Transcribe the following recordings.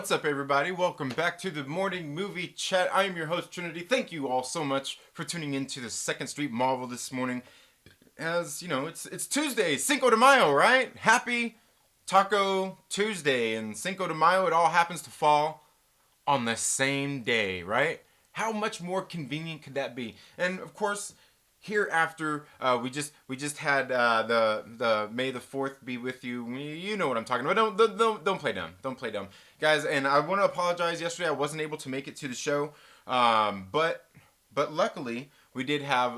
What's up, everybody? Welcome back to the morning movie chat. I am your host, Trinity. Thank you all so much for tuning in to the Second Street Marvel this morning. As you know, it's Tuesday, Cinco de Mayo, right? Happy Taco Tuesday, and Cinco de Mayo. It all happens to fall on the same day, right? How much more convenient could that be? And of course, hereafter, we just had the May the 4th be with you. You know what I'm talking about. Don't play dumb. Don't play dumb, guys. And I want to apologize. Yesterday I wasn't able to make it to the show, but luckily we did have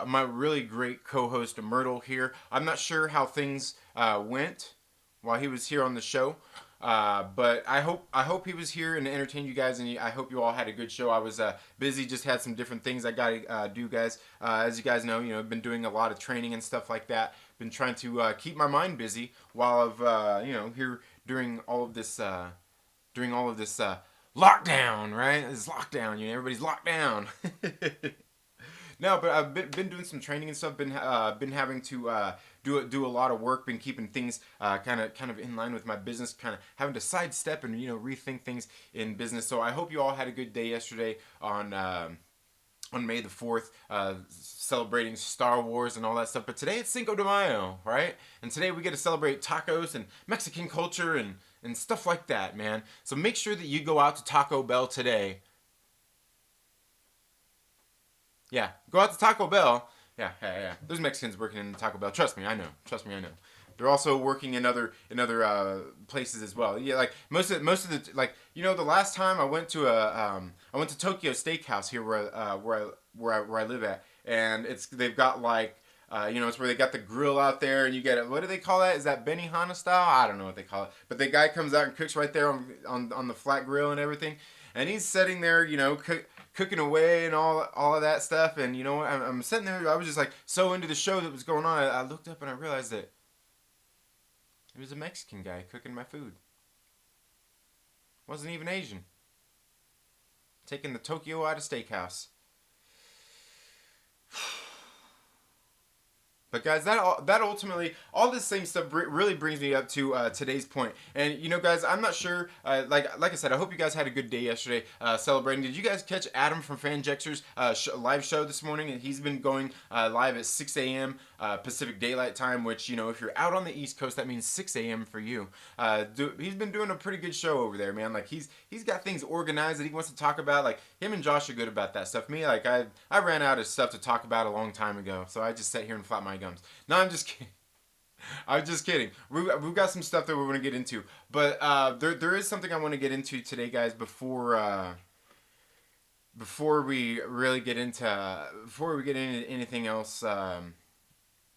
my really great co-host Myrtle here. I'm not sure how things went while he was here on the show. But I hope he was here and entertained you guys, and I hope you all had a good show. I was busy, just had some different things I gotta do, guys. As you guys know, I've been doing a lot of training and stuff like that. Been trying to keep my mind busy while I've here during all of this lockdown, right? This lockdown, everybody's locked down. No, but I've been doing some training and stuff. Been having to do a lot of work. Been keeping things kind of in line with my business. Kind of having to sidestep and rethink things in business. So I hope you all had a good day yesterday on May the 4th, celebrating Star Wars and all that stuff. But today it's Cinco de Mayo, right? And today we get to celebrate tacos and Mexican culture and stuff like that, man. So make sure that you go out to Taco Bell today. Yeah, go out to Taco Bell. Yeah. There's Mexicans working in Taco Bell. Trust me, I know. They're also working in other places as well. Yeah, like most of the the last time I went to I went to Tokyo Steakhouse here where I live at, and they've got it's where they got the grill out there, and you get it. What do they call that? Is that Benihana style? I don't know what they call it. But the guy comes out and cooks right there on the flat grill and everything, and he's sitting there, cooking away and all of that stuff. And I'm sitting there. I was just so into the show that was going on. I looked up and I realized that it was a Mexican guy cooking my food. Wasn't even Asian. Taking the Tokyo out of steakhouse. But guys, that ultimately, all this same stuff really brings me up to today's point. And guys, I'm not sure. Like I said, I hope you guys had a good day yesterday celebrating. Did you guys catch Adam from Fanjexer's live show this morning? And he's been going live at 6 a.m. Pacific Daylight Time, which if you're out on the East Coast, that means 6 a.m. for you. He's been doing a pretty good show over there, man. Like he's got things organized that he wants to talk about. Like him and Josh are good about that stuff. Me, I ran out of stuff to talk about a long time ago, so I just sat here and flapped my gums. No, I'm just kidding. I'm just kidding. We've got some stuff that we're going to get into. But there is something I want to get into today, guys, before we really get into anything else,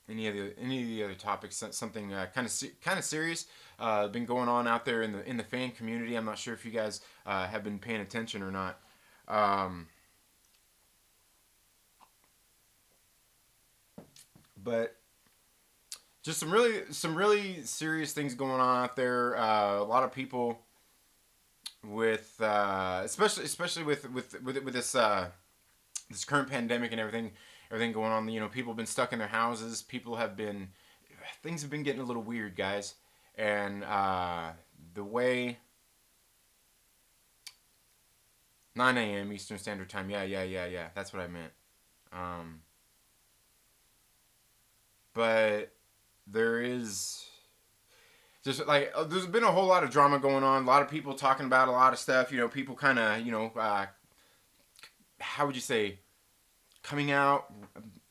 any of the other topics, something kind of serious been going on out there in the fan community. I'm not sure if you guys have been paying attention or not. But just some really serious things going on out there. A lot of people with especially with this current pandemic and everything going on. People have been stuck in their houses. Things have been getting a little weird, guys. And the way 9 a.m. Eastern Standard Time. Yeah. That's what I meant. But there is just there's been a whole lot of drama going on. A lot of people talking about a lot of stuff. People kind of how would you say, coming out.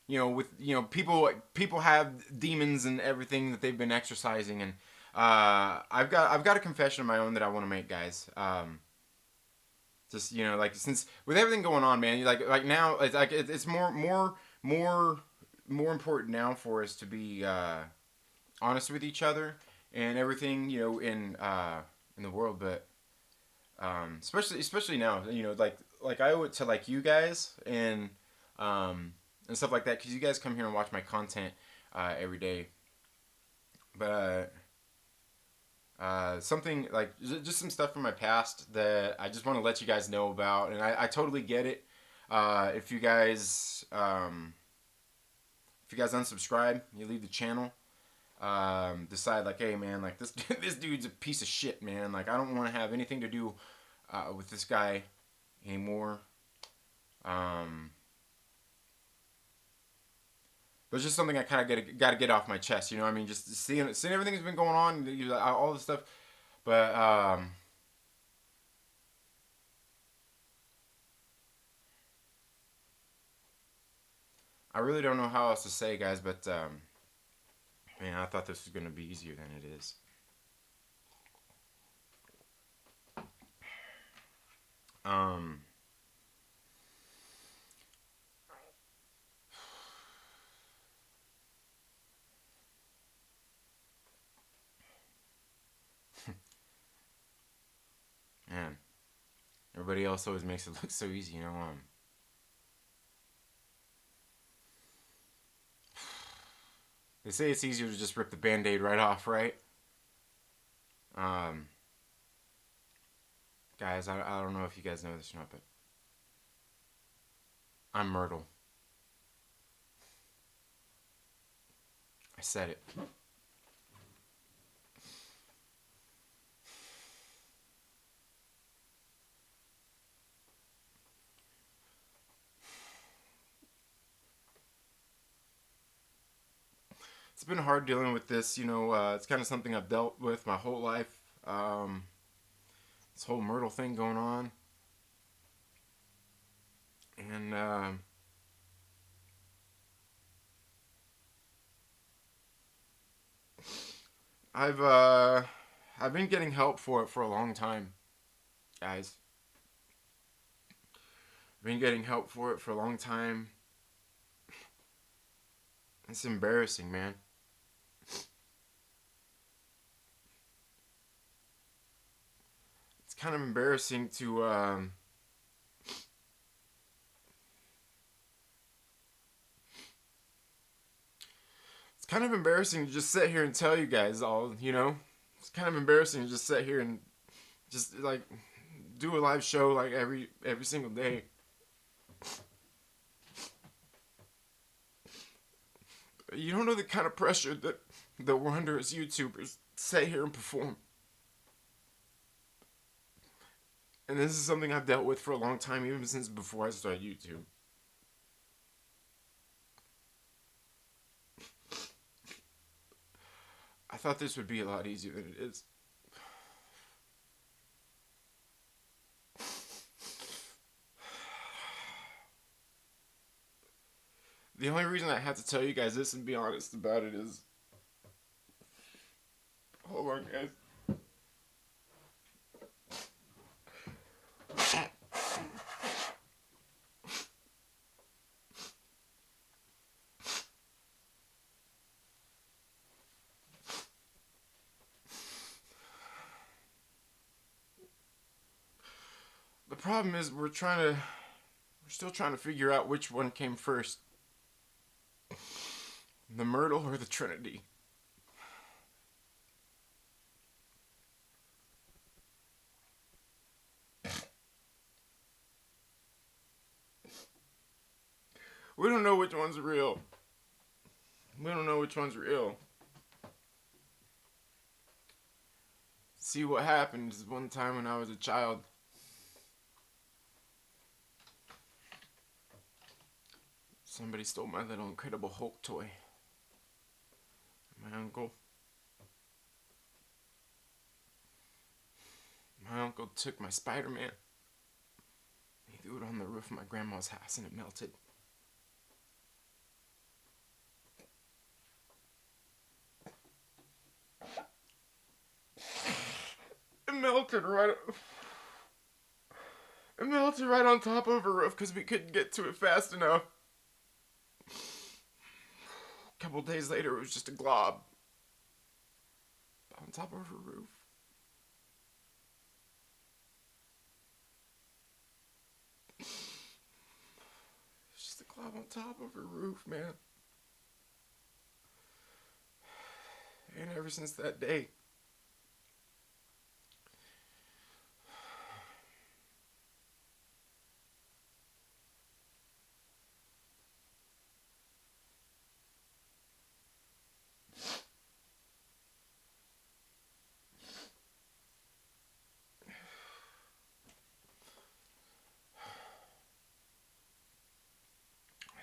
With people have demons and everything that they've been exercising, and I've got a confession of my own that I want to make, guys. Just since with everything going on, man, like now it's more important now for us to be honest with each other and everything, in the world. But especially now, like I owe it to you guys and stuff like that, because you guys come here and watch my content every day. But something just some stuff from my past that I just want to let you guys know about, and I totally get it. If you guys unsubscribe, you leave the channel. decide like, hey man, like this this dude's a piece of shit, man. Like I don't want to have anything to do with this guy anymore. Um, but it's just something I kind of got to get off my chest. You know, what I mean, just seeing everything that's been going on, all this stuff. But I really don't know how else to say, guys. But man, I thought this was gonna be easier than it is. Um, man, everybody else always makes it look so easy, you know. They say it's easier to just rip the band-aid right off, right? Um, guys, I don't know if you guys know this or not, but I'm Myrtle. I said it. It's been hard dealing with this, you know. It's kind of something I've dealt with my whole life. Um, this whole Myrtle thing going on, and I've uh, I've been getting help for it for a long time, guys. I've been getting help for it for a long time. It's embarrassing, man. It's kind of embarrassing to it's kind of embarrassing to just sit here and tell you guys all, you know. It's kind of embarrassing to just sit here and just like do a live show like every single day. You don't know the kind of pressure that we're under as YouTubers. Sit here and perform. And this is something I've dealt with for a long time, even since before I started YouTube. I thought this would be a lot easier than it is. The only reason I had to tell you guys this and be honest about it is... Hold on, guys. The problem is we're still trying to figure out which one came first. The Myrtle or the Trinity. We don't know which one's real. We don't know which one's real. See, what happened is one time when I was a child, somebody stole my little Incredible Hulk toy. My uncle took my Spider-Man. He threw it on the roof of my grandma's house and it melted. It melted right. It melted right on top of her roof because we couldn't get to it fast enough. A couple days later, it was just a glob on top of her roof. It's just a glob on top of her roof, man. And ever since that day,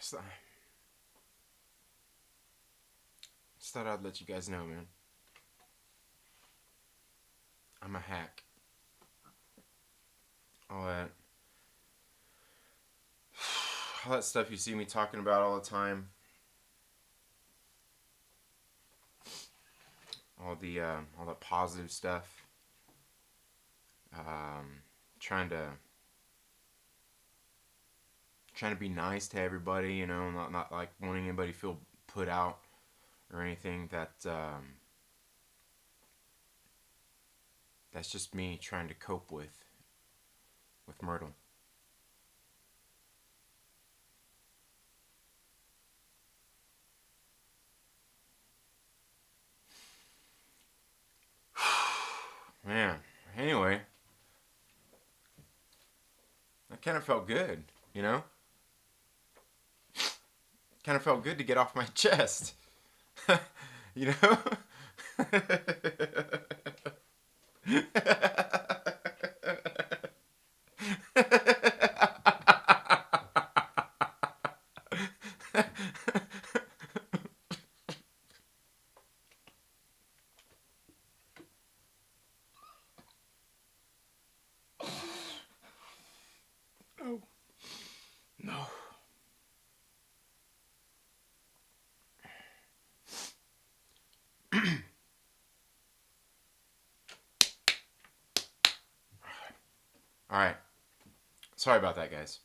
Just thought I'd let you guys know, man. I'm a hack. All that. All that stuff you see me talking about all the time. All the positive stuff. Trying to be nice to everybody, you know, not like wanting anybody to feel put out or anything. That's just me trying to cope with Myrtle. Man, anyway, that kind of felt good, you know? Kind of felt good to get off my chest. You know? No. No. All right. Sorry about that, guys.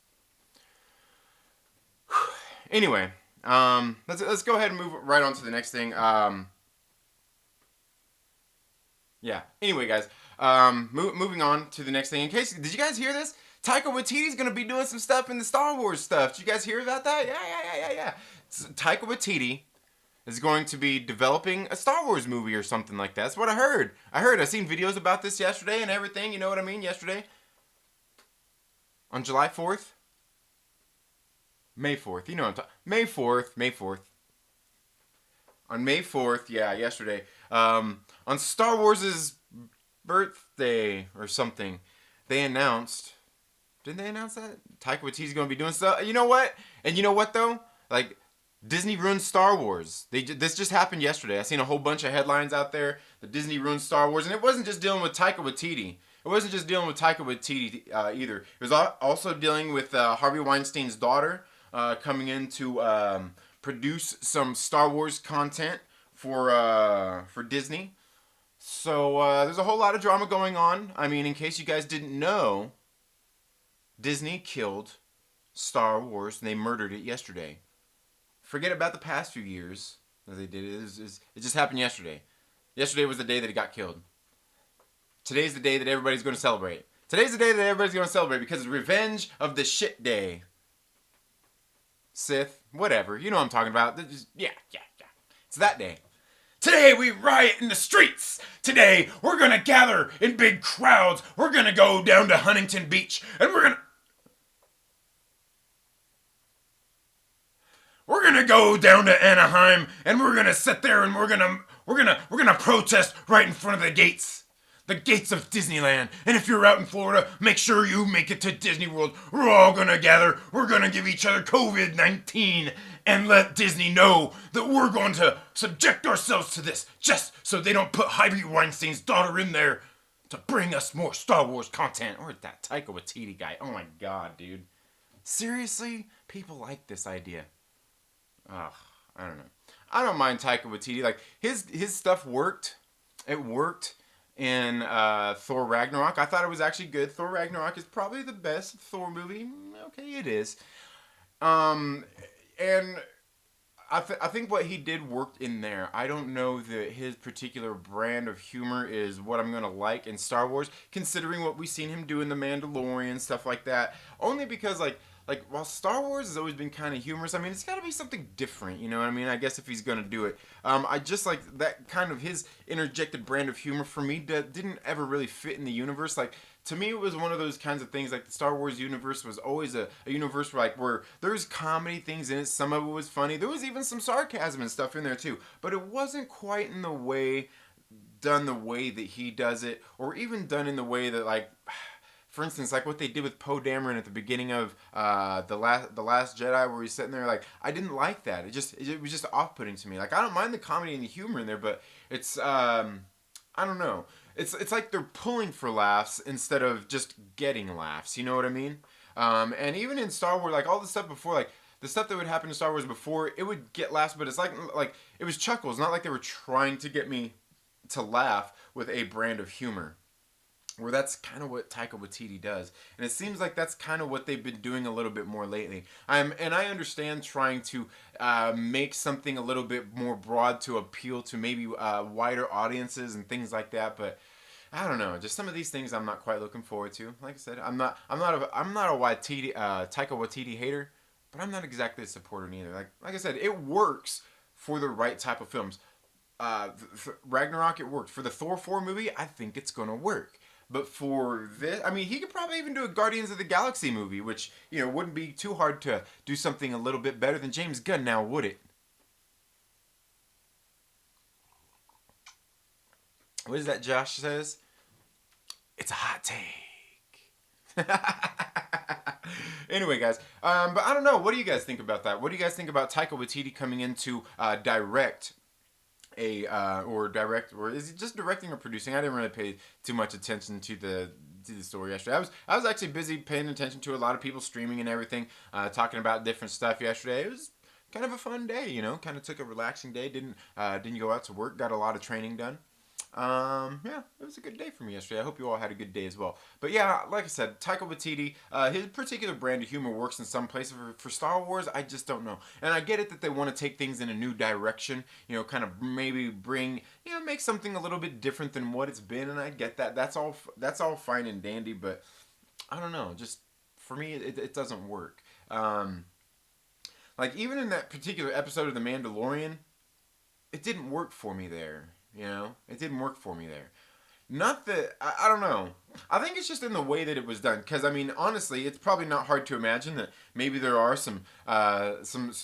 Anyway, let's go ahead and move right on to the next thing. Yeah. Anyway, guys, moving on to the next thing. Did you guys hear this? Taika Waititi's gonna be doing some stuff in the Star Wars stuff. Did you guys hear about that? Yeah. Taika Waititi is going to be developing a Star Wars movie or something like that. That's what I heard. I seen videos about this yesterday and everything. You know what I mean? Yesterday. On July 4th? May 4th. You know what I'm talking. May 4th. On May 4th, yeah, yesterday. On Star Wars' birthday or something, they announced. Didn't they announce that? Taika Waititi's going to be doing stuff. You know what? And you know what, though? Like, Disney ruined Star Wars. This just happened yesterday. I seen a whole bunch of headlines out there that Disney ruined Star Wars. And it wasn't just dealing with Taika Waititi. It wasn't just dealing with Taika Waititi either. It was also dealing with Harvey Weinstein's daughter coming in to produce some Star Wars content for Disney. So there's a whole lot of drama going on. I mean, in case you guys didn't know, Disney killed Star Wars and they murdered it yesterday. Forget about the past few years as they did it. It just happened yesterday. Yesterday was the day that it got killed. Today's the day that everybody's going to celebrate. Today's the day that everybody's going to celebrate because it's Revenge of the Shit Day. Sith, whatever. You know what I'm talking about. Yeah. It's that day. Today we riot in the streets. Today we're going to gather in big crowds. We're going to go down to Huntington Beach and we're going to go down to Anaheim and we're going to sit there and we're going to protest right in front of the gates. The gates of Disneyland. And if you're out in Florida, make sure you make it to Disney World. We're all gonna gather. We're gonna give each other COVID-19 and let Disney know that we're going to subject ourselves to this just so they don't put Harvey Weinstein's daughter in there to bring us more Star Wars content. Or that Taika Waititi guy. Oh my god, dude. Seriously? People like this idea. Ugh, I don't know. I don't mind Taika Waititi. Like, his stuff worked. It worked. In Thor Ragnarok. I thought it was actually good. Thor Ragnarok is probably the best Thor movie. Okay, it is. And I think what he did worked in there. I don't know that his particular brand of humor is what I'm going to like in Star Wars, considering what we've seen him do in The Mandalorian, stuff like that. Only because, like while Star Wars has always been kind of humorous, I mean, it's got to be something different, you know what I mean? I guess if he's going to do it. I just like that kind of his interjected brand of humor for me that didn't ever really fit in the universe. Like, to me, it was one of those kinds of things, like the Star Wars universe was always a universe where there's comedy things in it. Some of it was funny. There was even some sarcasm and stuff in there too. But it wasn't quite in the way, done the way that he does it, or even done in the way that, like, for instance, like what they did with Poe Dameron at the beginning of the last Jedi, where he's sitting there, like I didn't like that. It was just off putting to me. Like I don't mind the comedy and the humor in there, but it's I don't know. It's like they're pulling for laughs instead of just getting laughs. You know what I mean? And even in Star Wars, like all the stuff before, like the stuff that would happen in Star Wars before, it would get laughs, but it's like it was chuckles, not like they were trying to get me to laugh with a brand of humor. Where that's kind of what Taika Waititi does, and it seems like that's kind of what they've been doing a little bit more lately. And I understand trying to make something a little bit more broad to appeal to maybe wider audiences and things like that, but I don't know. Just some of these things I'm not quite looking forward to. Like I said, I'm not a Taika Waititi hater, but I'm not exactly a supporter either. Like I said, it works for the right type of films. Ragnarok, it worked for the Thor 4 movie. I think it's gonna work. But for this, I mean, he could probably even do a Guardians of the Galaxy movie, which, you know, wouldn't be too hard to do something a little bit better than James Gunn now, would it? What is that Josh says? It's a hot take. Anyway, guys, but I don't know. What do you guys think about that? What do you guys think about Taika Waititi coming in to direct or is he just directing or producing? I didn't really pay too much attention to the story yesterday. I was actually busy paying attention to a lot of people streaming and everything, talking about different stuff yesterday. It was kind of a fun day, you know. Kind of took a relaxing day. Didn't go out to work. Got a lot of training done. Yeah, it was a good day for me yesterday. I hope you all had a good day as well. But yeah, like I said, Taika Waititi, his particular brand of humor works in some places. For Star Wars, I just don't know. And I get it that they want to take things in a new direction, you know, kind of maybe bring, you know, make something a little bit different than what it's been, and I get that. That's all fine and dandy, but I don't know. Just for me, it doesn't work. Like even in that particular episode of The Mandalorian, it didn't work for me there. You know, it didn't work for me there. Not that I don't know. I think it's just in the way that it was done. Because I mean, honestly, it's probably not hard to imagine that maybe there are some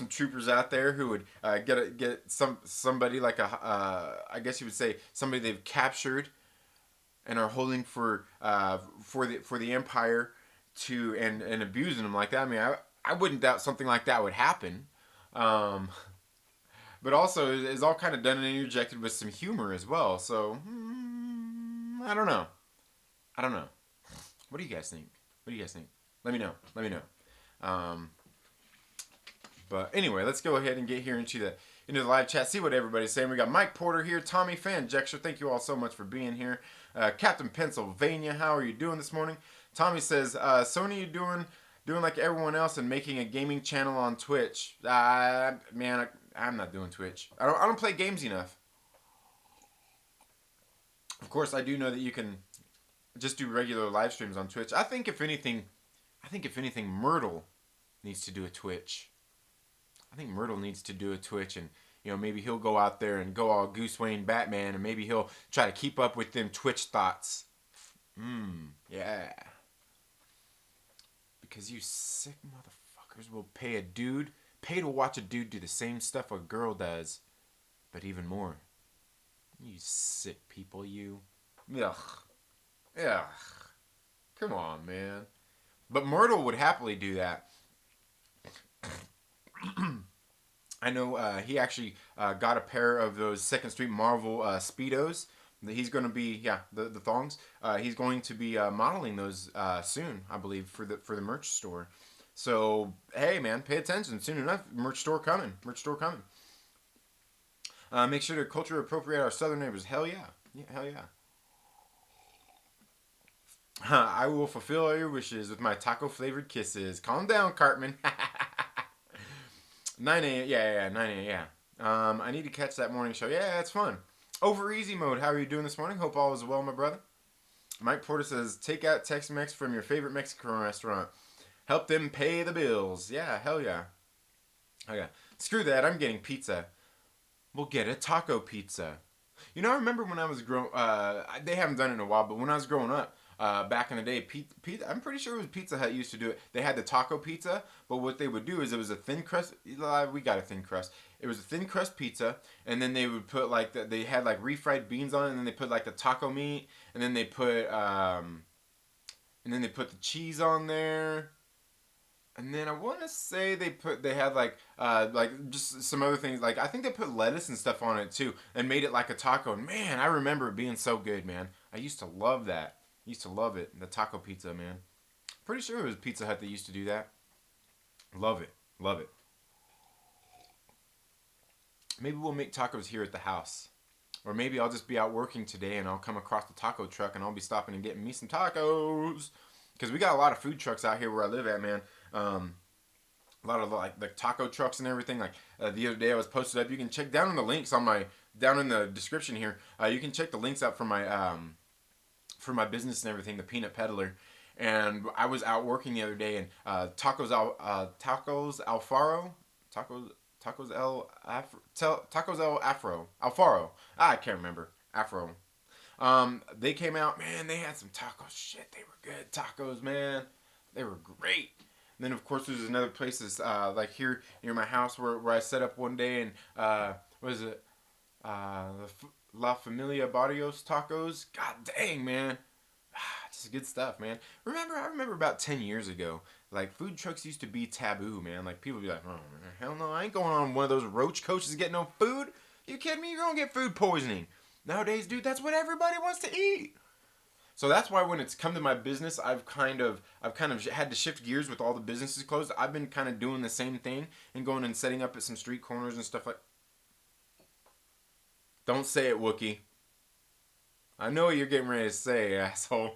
troopers out there who would get somebody like I guess you would say somebody they've captured and are holding for the Empire to and abusing them like that. I mean, I wouldn't doubt something like that would happen. Um, but also is all kind of done and interjected with some humor as well. So I don't know. I don't know. What do you guys think? What do you guys think? Let me know. Let me know. Um, but anyway, let's go ahead and get here into the live chat. See what everybody's saying. We got Mike Porter here, Tommy Fan, Jexter. Thank you all so much for being here. Captain Pennsylvania, how are you doing this morning? Tommy says, Sony, you doing like everyone else and making a gaming channel on Twitch? Man, I'm not doing Twitch. I don't play games enough. Of course, I do know that you can just do regular live streams on Twitch. I think if anything, Myrtle needs to do a Twitch. I think Myrtle needs to do a Twitch, and you know maybe he'll go out there and go all Goose Wayne Batman, and maybe he'll try to keep up with them Twitch thoughts. Yeah. Because you sick motherfuckers will pay to watch a dude do the same stuff a girl does, but even more. You sick people, you. Ugh. Ugh. Come on, man. But Myrtle would happily do that. I know he actually got a pair of those Second Street Marvel Speedos. He's going to be, the thongs. He's going to be modeling those soon, I believe, for the merch store. So, hey, man, pay attention. Soon enough, merch store coming. Make sure to culture appropriate our southern neighbors. Hell yeah. Hell yeah. I will fulfill all your wishes with my taco-flavored kisses. Calm down, Cartman. 9 a.m. Yeah, 9 a.m. Yeah. I need to catch that morning show. Yeah, it's fun. Over easy mode. How are you doing this morning? Hope all is well, my brother. Mike Porter says, take out Tex-Mex from your favorite Mexican restaurant. Help them pay the bills. Yeah, hell yeah. Oh yeah. Screw that. I'm getting pizza. We'll get a taco pizza. You know, I remember when I was they haven't done it in a while, but when I was growing up, back in the day, pizza, I'm pretty sure it was Pizza Hut used to do it. They had the taco pizza, but what they would do is it was a thin crust. We got a thin crust. It was a thin crust pizza, and then they would put they had like refried beans on it, and then they put like the taco meat, and then they put and then they put the cheese on there. And then I want to say they had like just some other things, like I think they put lettuce and stuff on it too and made it like a taco. And man, I remember it being so good, man. I used to love that. I used to love it. The taco pizza, man. Pretty sure it was Pizza Hut that used to do that. Love it. Love it. Maybe we'll make tacos here at the house. Or maybe I'll just be out working today and I'll come across the taco truck and I'll be stopping and getting me some tacos. Because we got a lot of food trucks out here where I live at, man. A lot of like the taco trucks and everything. Like the other day I was posted up. You can check down on the links on my down in the description here. You can check the links out for my business and everything, the Peanut Peddler. And I was out working the other day, and tacos Alfaro, tacos El Afro, Alfaro. I can't remember. Afro. They came out, man. They had some tacos. Shit, they were good tacos, man. They were great. And then of course there's another place that's like here near my house where I set up one day, and what is it? La Familia Barrios Tacos. God dang, man. Just good stuff, man. I remember about 10 years ago, like food trucks used to be taboo, man. Like people would be like, oh, hell no, I ain't going on one of those roach coaches to get no food. You kidding me? You're gonna get food poisoning. Nowadays, dude, that's what everybody wants to eat. So that's why when it's come to my business, I've kind of had to shift gears with all the businesses closed. I've been kind of doing the same thing and going and setting up at some street corners and stuff like. Don't say it, Wookie. I know what you're getting ready to say, asshole.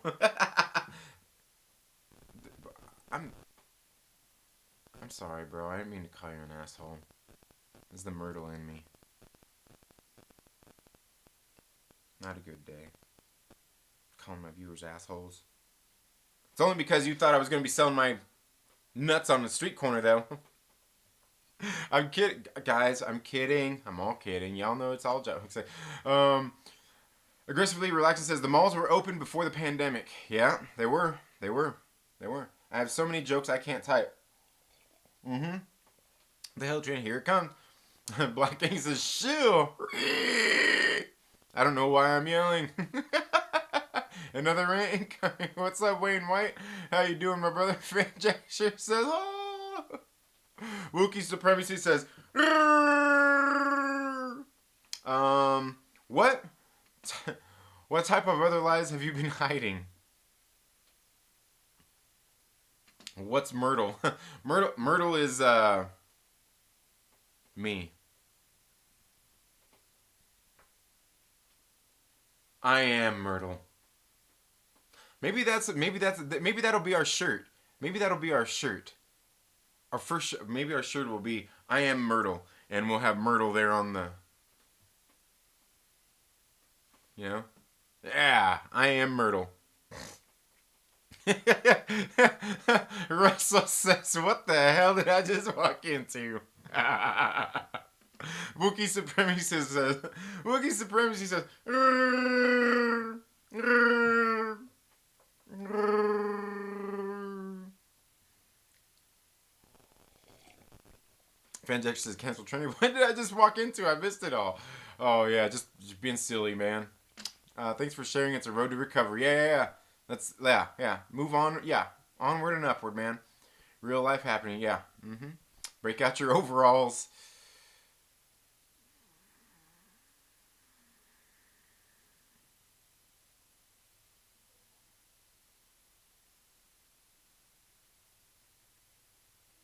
I'm I'm sorry, bro. I didn't mean to call you an asshole. It's the Myrtle in me. Not a good day. Calling my viewers assholes. It's only because you thought I was going to be selling my nuts on the street corner, though. I'm kidding. Guys, I'm kidding. I'm all kidding. Y'all know it's all jokes. Aggressively Relaxing says, the malls were open before the pandemic. Yeah, they were. They were. They were. I have so many jokes I can't type. Mm-hmm. The hell train, here it comes. Black King says, shoo. I don't know why I'm yelling. Another rant. What's up, Wayne White? How you doing, my brother? Fan Jack sure says, oh. Wookie Supremacy says, what? What type of other lies have you been hiding? What's Myrtle? Myrtle is, me. I am Myrtle. Maybe that'll be our shirt. Maybe that'll be our shirt. Our first, maybe our shirt will be I am Myrtle, and we'll have Myrtle there on the. You know, yeah, I am Myrtle. Russell says, "What the hell did I just walk into?" Wookie Supremacy says, Wookie Supremacy says, Fanjack says, cancel training. What did I just walk into? I missed it all. Oh, yeah, just being silly, man. Thanks for sharing. It's a road to recovery. Yeah. Yeah. Move on. Yeah. Onward and upward, man. Real life happening. Yeah. Mm-hmm. Break out your overalls.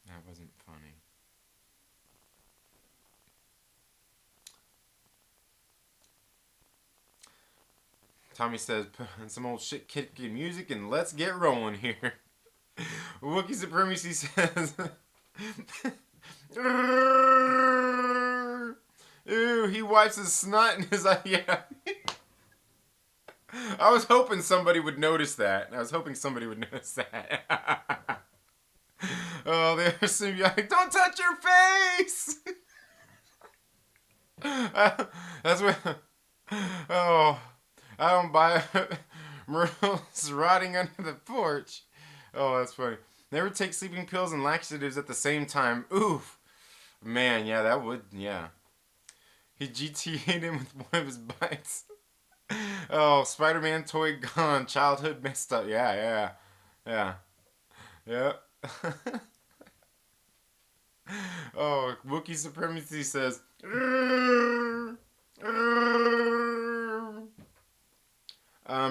That wasn't funny. Tommy says, put on some old shit kicking music and let's get rolling here. Wookie Supremacy says, ooh, he wipes his snot in his eye. Yeah. I was hoping somebody would notice that. Oh, there's some like, don't touch your face. That's what. Oh, I don't buy it. Myrtle's rotting under the porch. Oh, that's funny. Never take sleeping pills and laxatives at the same time. Oof. Man, yeah, that would, yeah. He GTA'd him with one of his bites. Oh, Spider-Man toy gone. Childhood messed up. Yeah. Yeah. Yeah. Oh, Wookiee Supremacy says.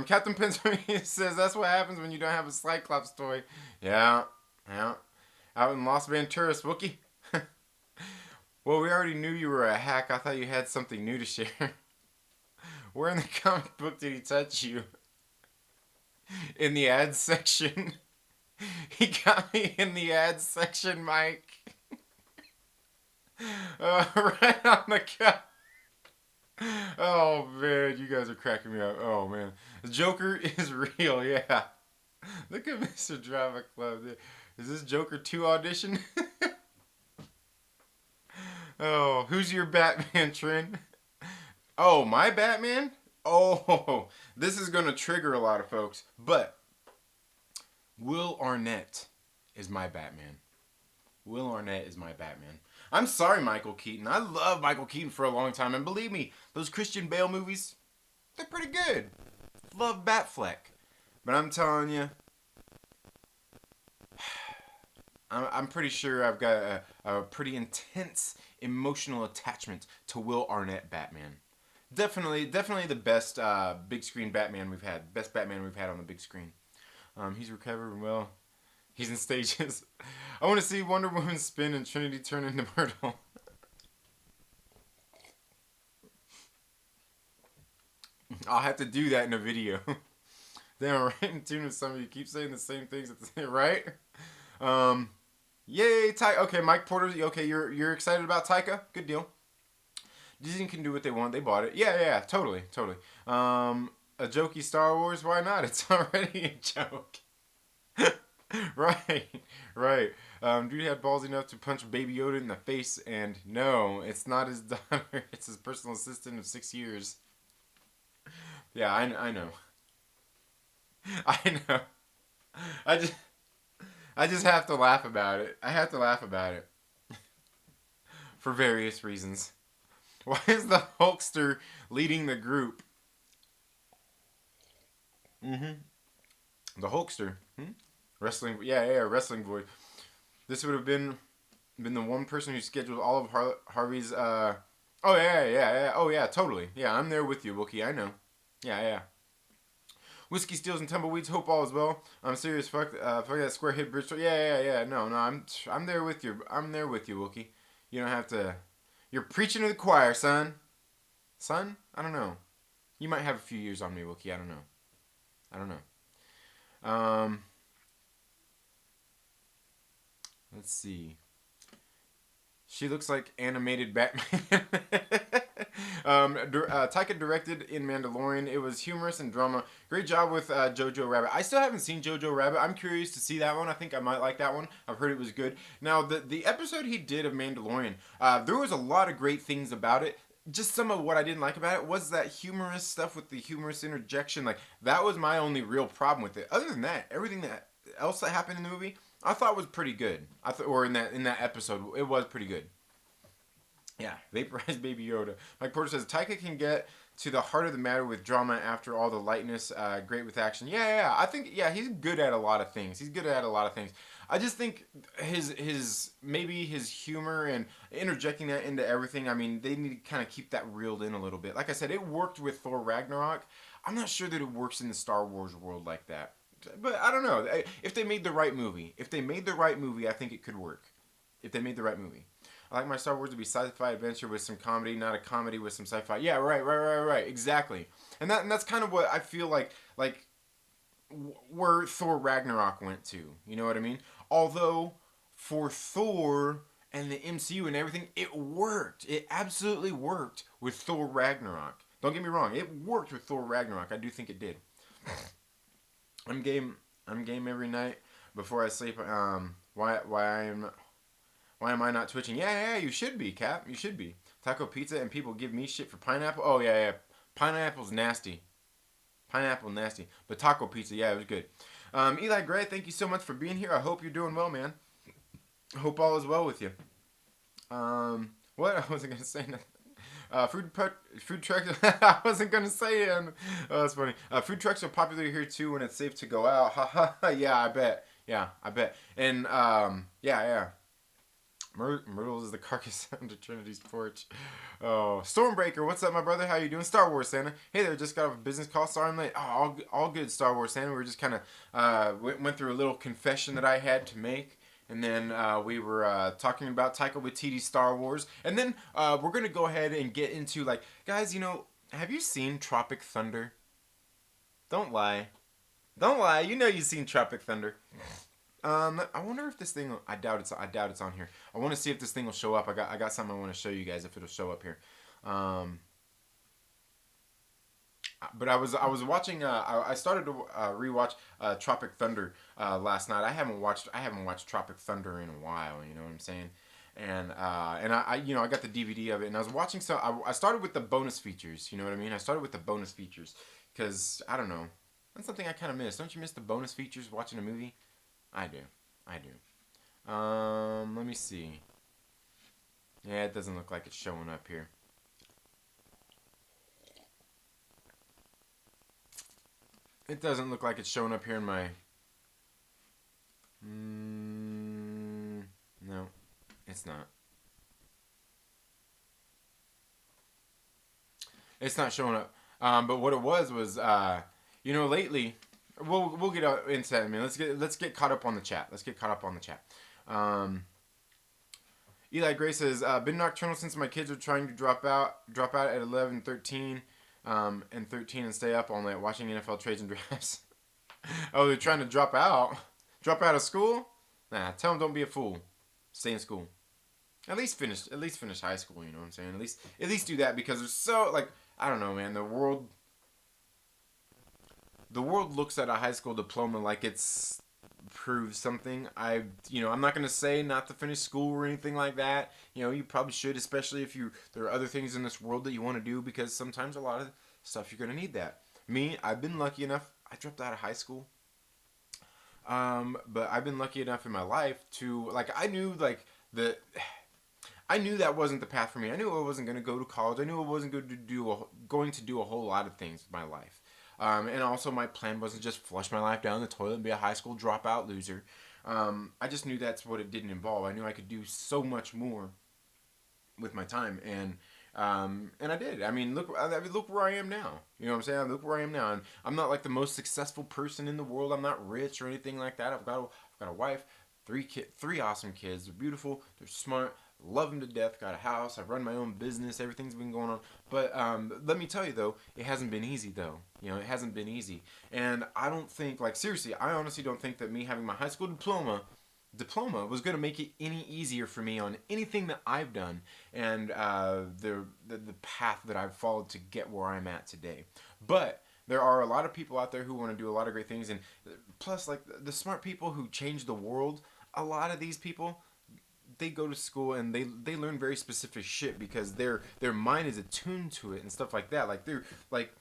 Captain Pennsylvania says that's what happens when you don't have a Cyclops toy. Yeah, yeah. Out in Los Venturas, Wookie. Well, we already knew you were a hack. I thought you had something new to share. Where in the comic book did he touch you? In the ads section. He got me in the ads section, Mike. Right on the cut. Oh man, you guys are cracking me up. Oh man, the Joker is real. Yeah. Look at Mr. Drama Club. Is this Joker 2 audition? Oh, who's your Batman, Trin? Oh, my Batman? Oh, this is going to trigger a lot of folks. But Will Arnett is my Batman. Will Arnett is my Batman. I'm sorry, Michael Keaton. I love Michael Keaton for a long time. And believe me, those Christian Bale movies, they're pretty good. Love Batfleck. But I'm telling you, I'm pretty sure I've got a pretty intense emotional attachment to Will Arnett Batman. Definitely the best big screen Batman we've had. Best Batman we've had on the big screen. He's recovering well. He's in stages. I want to see Wonder Woman spin and Trinity turn into Myrtle. I'll have to do that in a video. Damn, right in tune with some of you. Keep saying the same things at the right? Um, Yay, Taika. Okay, Mike Porter. Okay, you're excited about Taika? Good deal. Disney can do what they want. They bought it. Yeah, totally. A jokey Star Wars? Why not? It's already a joke. right, right. Dude had balls enough to punch Baby Yoda in the face, and no, it's not his daughter. It's his personal assistant of 6 years. Yeah, I know. I know. I just I just have to laugh about it. I have to laugh about it for various reasons. Why is the Hulkster leading the group? Mm-hmm. The Hulkster. Hmm? Wrestling. Yeah, wrestling voice. This would have been the one person who scheduled all of Harvey's. Oh yeah. Oh yeah, totally. Yeah, I'm there with you, Wookie. I know. Yeah. Whiskey Steals and Tumbleweeds. Hope all is well. I'm serious. Fuck that square hit bridge. Yeah. No. I'm there with you. I'm there with you, Wookie. You don't have to. You're preaching to the choir, son. Son? I don't know. You might have a few years on me, Wookie. I don't know. Let's see. She looks like animated Batman. Taika directed in Mandalorian. It was humorous and drama. Great job with Jojo Rabbit. I still haven't seen Jojo Rabbit. I'm curious to see that one. I think I might like that one. I've heard it was good. Now, the episode he did of Mandalorian, there was a lot of great things about it. Just some of what I didn't like about it was that humorous stuff with the humorous interjection. Like, that was my only real problem with it. Other than that, everything that else that happened in the movie, I thought was pretty good. Or in that episode, it was pretty good. Yeah, vaporized Baby Yoda. Mike Porter says Taika can get to the heart of the matter with drama after all the lightness. Great with action. Yeah. I think he's good at a lot of things. I just think his humor and interjecting that into everything. I mean, they need to kind of keep that reeled in a little bit. Like I said, it worked with Thor Ragnarok. I'm not sure that it works in the Star Wars world like that. But I don't know. If they made the right movie, I think it could work. If they made the right movie. I like my Star Wars to be sci-fi adventure with some comedy, not a comedy with some sci-fi. Yeah, right. Exactly. And that's kind of what I feel like where Thor Ragnarok went to. You know what I mean? Although for Thor and the MCU and everything, it worked. It absolutely worked with Thor Ragnarok. Don't get me wrong. It worked with Thor Ragnarok. I do think it did. I'm game every night before I sleep. Why am I not twitching? Yeah, you should be, Cap. You should be. Taco pizza and people give me shit for pineapple. Oh yeah. Pineapple's nasty. Pineapple nasty. But taco pizza, yeah, it was good. Eli Gray, thank you so much for being here. I hope you're doing well, man. Hope all is well with you. What? I wasn't gonna say nothing. Food trucks. I wasn't gonna say it. Oh, that's funny. Food trucks are popular here too when it's safe to go out. Yeah, I bet. Yeah, I bet. And yeah, yeah. Myrtle is the carcass under Trinity's porch. Oh, Stormbreaker, what's up, my brother? How you doing? Star Wars Santa. Hey there, just got off a business call. Sorry I'm late. Oh, all good, Star Wars Santa. We were just kind of went through a little confession that I had to make. And then we were talking about Taika Waititi's Star Wars. And then we're going to go ahead and get into, like, guys, have you seen Tropic Thunder? Don't lie. Don't lie. You know you've seen Tropic Thunder. I wonder if this thing. I doubt it's on here. I want to see if this thing will show up. I got something I want to show you guys if it'll show up here. But I was watching. I started to rewatch Tropic Thunder last night. I haven't watched Tropic Thunder in a while. You know what I'm saying? And I got the DVD of it, and I was watching. So I started with the bonus features. You know what I mean? I started with the bonus features because I don't know. That's something I kind of miss. Don't you miss the bonus features watching a movie? I do. I do. Let me see. Yeah, it doesn't look like it's showing up here. It doesn't look like it's showing up here in my... no, it's not. It's not showing up. But what it was, lately... We'll get into that in a minute. Let's get caught up on the chat. Let's get caught up on the chat. Eli Gray says, been nocturnal since my kids are trying to drop out at 11, 13, and 13 and stay up all night watching NFL trades and drafts. Oh, they're trying to drop out? Drop out of school? Nah, tell them don't be a fool. Stay in school. At least finish high school, you know what I'm saying? At least do that because there's so, like, I don't know, man, the world looks at a high school diploma like it's proves something. I'm not going to say not to finish school or anything like that. You probably should, especially if there are other things in this world that you want to do, because sometimes a lot of stuff you're going to need that. Me, I've been lucky enough. I dropped out of high school. But I've been lucky enough in my life to, like, I knew that wasn't the path for me. I knew I wasn't going to go to college. I knew I wasn't going to do a whole lot of things with my life. And also my plan wasn't just flush my life down the toilet and be a high school dropout loser. I just knew that's what it didn't involve. I knew I could do so much more with my time, and I did. I mean, look where I am now. You know what I'm saying? Look where I am now, and I'm not like the most successful person in the world. I'm not rich or anything like that. I've got a wife, three awesome kids. They're beautiful. They're smart. Love them to death. Got a house. I run my own business. Everything's been going on. But let me tell you though, it hasn't been easy though. It hasn't been easy. And I don't think, like, seriously, I honestly don't think that me having my high school diploma was going to make it any easier for me on anything that I've done and the path that I've followed to get where I'm at today. But there are a lot of people out there who want to do a lot of great things, and plus, like, the smart people who change the world, a lot of these people, they go to school and they learn very specific shit because their mind is attuned to it and stuff like that. Like, they're like,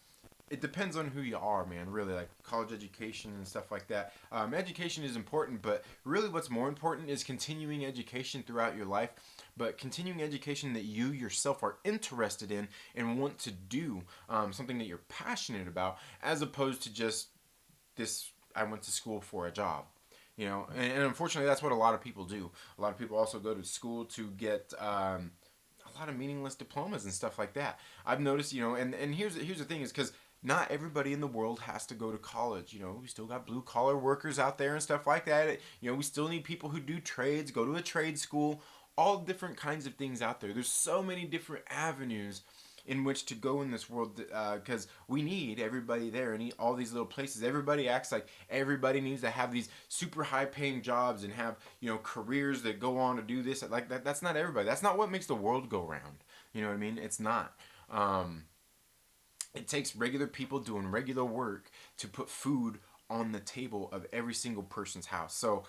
it depends on who you are, man. Really, like college education and stuff like that. Education is important, but really, what's more important is continuing education throughout your life. But continuing education that you yourself are interested in and want to do, something that you're passionate about, as opposed to just this. I went to school for a job. And unfortunately, that's what a lot of people do. A lot of people also go to school to get a lot of meaningless diplomas and stuff like that. I've noticed, and here's the thing is because not everybody in the world has to go to college. We still got blue collar workers out there and stuff like that. We still need people who do trades, go to a trade school, all different kinds of things out there. There's so many different avenues in which to go in this world, because we need everybody there and all these little places. Everybody acts like everybody needs to have these super high paying jobs and have careers that go on to do this. Like that's not everybody. That's not what makes the world go round. You know what I mean? It's not. It takes regular people doing regular work to put food on the table of every single person's house. So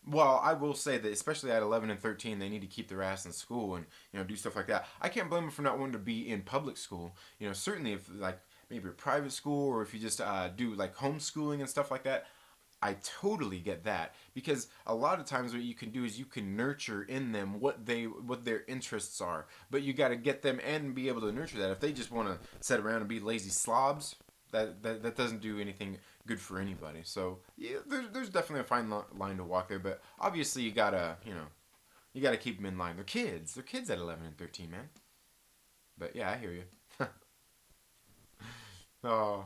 well, I will say that especially at 11 and 13, they need to keep their ass in school and do stuff like that. I can't blame them for not wanting to be in public school. Certainly if, like, maybe a private school, or if you just do like homeschooling and stuff like that, I totally get that, because a lot of times what you can do is you can nurture in them what their interests are, but you got to get them and be able to nurture that. If they just want to sit around and be lazy slobs, that doesn't do anything good for anybody. So yeah, there's definitely a fine line to walk there, but obviously you gotta keep them in line. They're kids. They're kids at 11 and 13, man. But yeah, I hear you. Oh.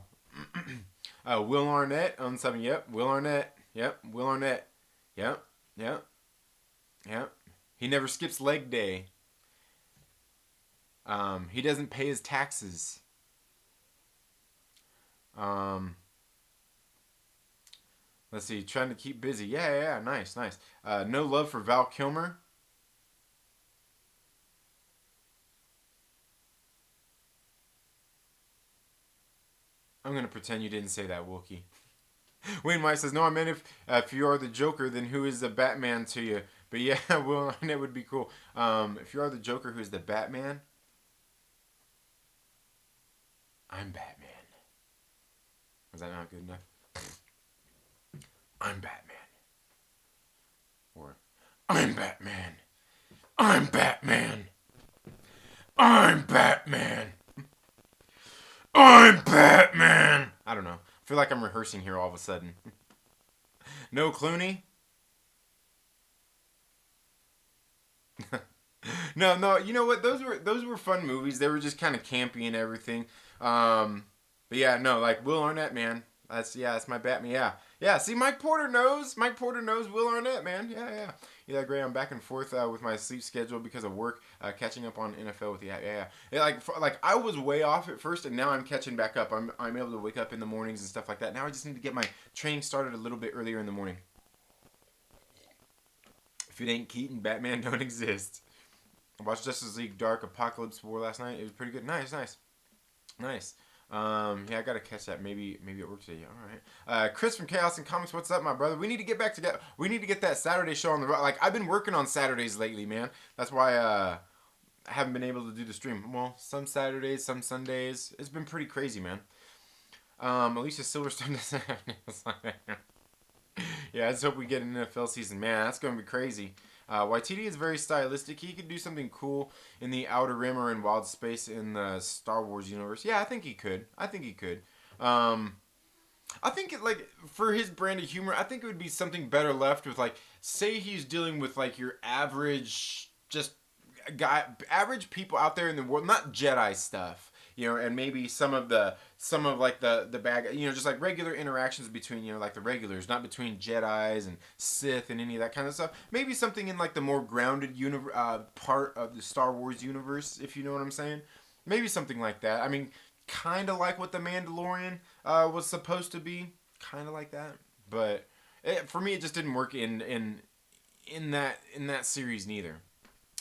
Will Arnett on 7. Yep. Will Arnett. Yep. Will Arnett. Yep. Yep. Yep. He never skips leg day. He doesn't pay his taxes. Um, let's see. Trying to keep busy. Yeah, yeah, yeah. Nice, nice. No love for Val Kilmer. I'm gonna pretend you didn't say that, Wookie. Wayne White says, "No, I meant if you are the Joker, then who is the Batman to you?" But yeah, Will Arnett would be cool. If you are the Joker, who's the Batman? I'm Batman. Was that not good enough? I'm Batman. Or I'm Batman. I'm Batman. I'm Batman. I'm Batman. I don't know. I feel like I'm rehearsing here all of a sudden. No Clooney. No, no. You know what? Those were fun movies. They were just kind of campy and everything. But yeah, no, like Will Arnett, man. That's my Batman. Yeah, yeah. See, Mike Porter knows. Mike Porter knows Will Arnett, man. Yeah, yeah. Yeah, great. I'm back and forth with my sleep schedule because of work, catching up on NFL with yeah. Like I was way off at first, and now I'm catching back up. I'm able to wake up in the mornings and stuff like that. Now I just need to get my training started a little bit earlier in the morning. If it ain't Keaton, Batman don't exist. I watched Justice League Dark Apocalypse War last night. It was pretty good. Nice, nice, nice. Yeah, I gotta catch that. Maybe it works today. All right. Chris from Chaos and Comics, what's up, my brother? We need to get back together. We need to get that Saturday show on the road. Like I've been working on Saturdays lately, man. That's why I haven't been able to do the stream. Well, some Saturdays, some Sundays. It's been pretty crazy, man. Alicia Silverstone doesn't have nails on it. Yeah, I just hope we get an NFL season. Man, that's gonna be crazy. YTD is very stylistic. He could do something cool in the Outer Rim or in Wild Space in the Star Wars universe. Yeah, I think he could. I think he could. I think like for his brand of humor, I think it would be something better left with like, say he's dealing with like your average just average people out there in the world, not Jedi stuff, and maybe some of like the bad, just like regular interactions between, like the regulars, not between Jedis and Sith and any of that kind of stuff. Maybe something in like the more grounded part of the Star Wars universe, if you know what I'm saying. Maybe something like that. I mean, kind of like what the Mandalorian was supposed to be, kind of like that. But for me, it just didn't work in that series neither.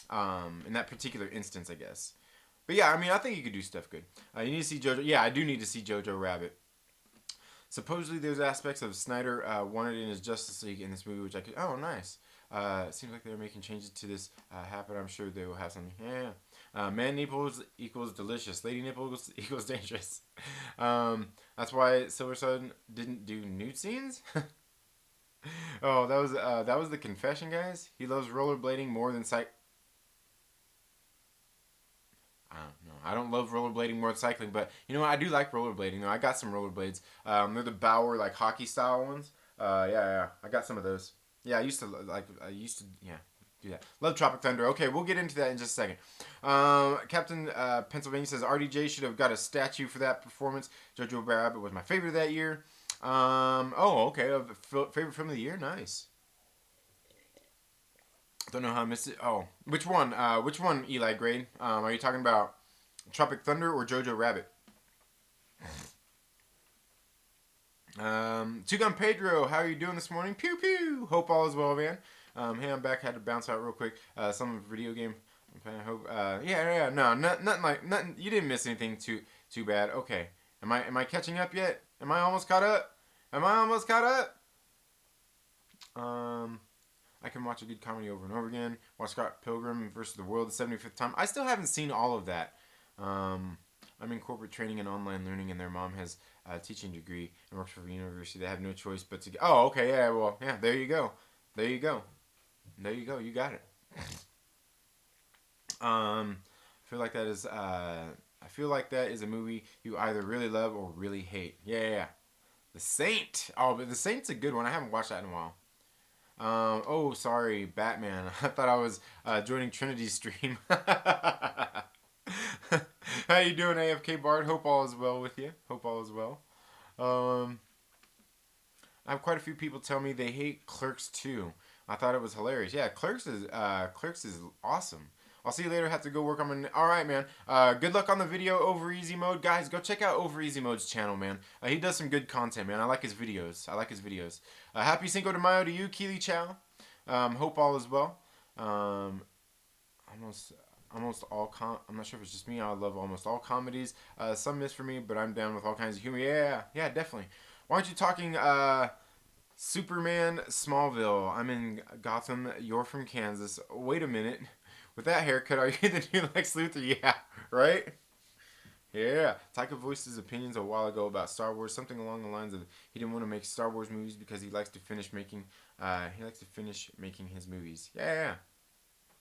In that particular instance, I guess. But yeah, I mean, I think he could do stuff good. You need to see JoJo. Yeah, I do need to see Jojo Rabbit. Supposedly, there's aspects of Snyder wanted in his Justice League in this movie, which I could. Oh, nice. It seems like they're making changes to this happen. I'm sure they will have something. Yeah. Man nipples equals delicious. Lady nipples equals dangerous. That's why Silver Sun didn't do nude scenes. Oh, that was the confession, guys. He loves rollerblading more than I don't know. I don't love rollerblading more than cycling, but I do like rollerblading. Though I got some rollerblades. They're the Bauer like hockey style ones. Yeah, I got some of those. Yeah, I used to yeah do that. Love Tropic Thunder. Okay, we'll get into that in just a second. Captain Pennsylvania says RDJ should have got a statue for that performance. Jojo Rabbit was my favorite that year. Oh, okay, favorite film of the year. Nice. Don't know how I missed it. Oh, which one? Which one, Eli Grade? Are you talking about Tropic Thunder or Jojo Rabbit? Two Gun Pedro, how are you doing this morning? Pew pew. Hope all is well, man. Hey, I'm back. Had to bounce out real quick. Some video game. I hope. Yeah. No, nothing. You didn't miss anything too bad. Okay. Am I catching up yet? Am I almost caught up? I can watch a good comedy over and over again. Watch Scott Pilgrim versus the World the 75th time. I still haven't seen all of that. I'm in corporate training and online learning, and their mom has teaching degree and works for a university. They have no choice but to. Oh, okay, yeah, well, yeah. There you go. There you go. There you go. You got it. I feel like that is. I feel like that is a movie you either really love or really hate. Yeah, yeah, yeah. The Saint. Oh, but The Saint's a good one. I haven't watched that in a while. Oh, sorry, Batman. I thought I was joining Trinity's stream. How you doing, AFK Bard? Hope all is well with you. Hope all is well. Um, I have quite a few people tell me they hate Clerks too. I thought it was hilarious. Yeah, Clerks is awesome. I'll see you later. Have to go work on my. All right, man. Good luck on the video over easy mode, guys. Go check out Over Easy Mode's channel, man. He does some good content, man. I like his videos. Happy Cinco de Mayo to you, Keely Chow. Hope all is well. Almost I'm not sure if it's just me. I love almost all comedies. Some miss for me, but I'm down with all kinds of humor. Yeah, definitely. Why aren't you talking Superman Smallville? I'm in Gotham. You're from Kansas. Wait a minute. With that haircut, are you the new Lex Luthor? Yeah, right? Yeah. Taika voiced his opinions a while ago about Star Wars, something along the lines of he didn't want to make Star Wars movies because he likes to finish making his movies. Yeah.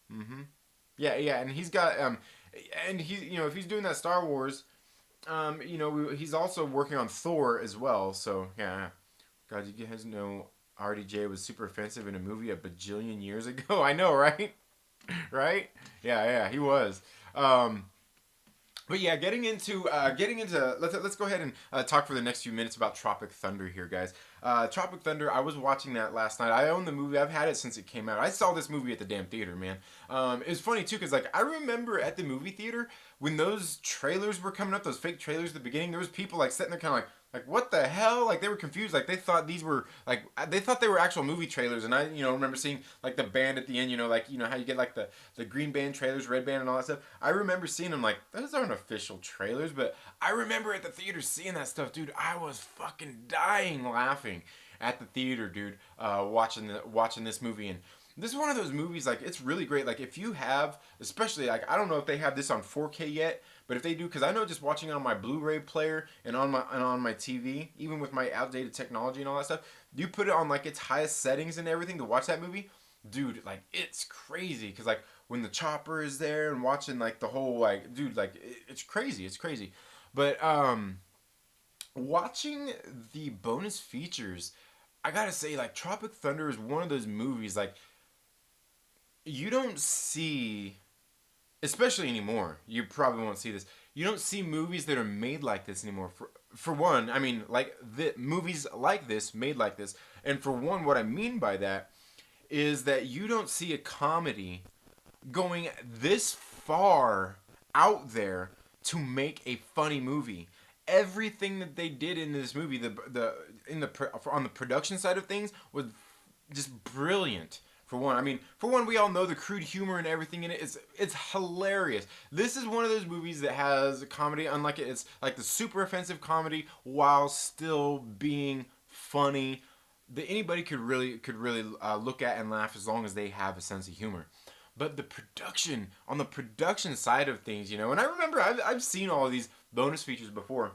Mm-hmm. Yeah, and he's got and he if he's doing that Star Wars, he's also working on Thor as well. So yeah, God, you guys know RDJ was super offensive in a movie a bajillion years ago. I know, right? Right? Yeah, he was. But yeah, let's go ahead and talk for the next few minutes about Tropic Thunder here, guys. Tropic Thunder, I was watching that last night. I own the movie. I've had it since it came out. I saw this movie at the damn theater, man. It was funny too, cause like I remember at the movie theater when those trailers were coming up, those fake trailers at the beginning. There was people like sitting there, kind of like what the hell? Like they were confused. Like they thought these were they thought they were actual movie trailers. And I remember seeing like the band at the end. Like how you get like the green band trailers, red band, and all that stuff. I remember seeing them like those aren't official trailers, but I remember at the theater seeing that stuff, dude. I was fucking dying laughing at the theater, dude. Watching this movie. And this is one of those movies, like, it's really great. Like, if you have, especially, like, I don't know if they have this on 4K yet, but if they do, because I know just watching it on my Blu-ray player and on my TV, even with my outdated technology and all that stuff, you put it on, like, its highest settings and everything to watch that movie, dude, like, it's crazy. Because, like, when the chopper is there and watching, like, the whole, like, dude, like, it's crazy. It's crazy. But, watching the bonus features, I gotta say, like, Tropic Thunder is one of those movies, like, you don't see, especially anymore, you probably won't see this, you don't see movies that are made like this anymore. For one, I mean, like, movies like this, made like this, and for one, what I mean by that is that you don't see a comedy going this far out there to make a funny movie. Everything that they did in this movie, on the production side of things, was just brilliant. For one, we all know the crude humor and everything in it. It's hilarious. This is one of those movies that has a comedy, unlike it. It's like the super offensive comedy while still being funny that anybody could really look at and laugh as long as they have a sense of humor. But on the production side of things, and I remember I've seen all of these bonus features before.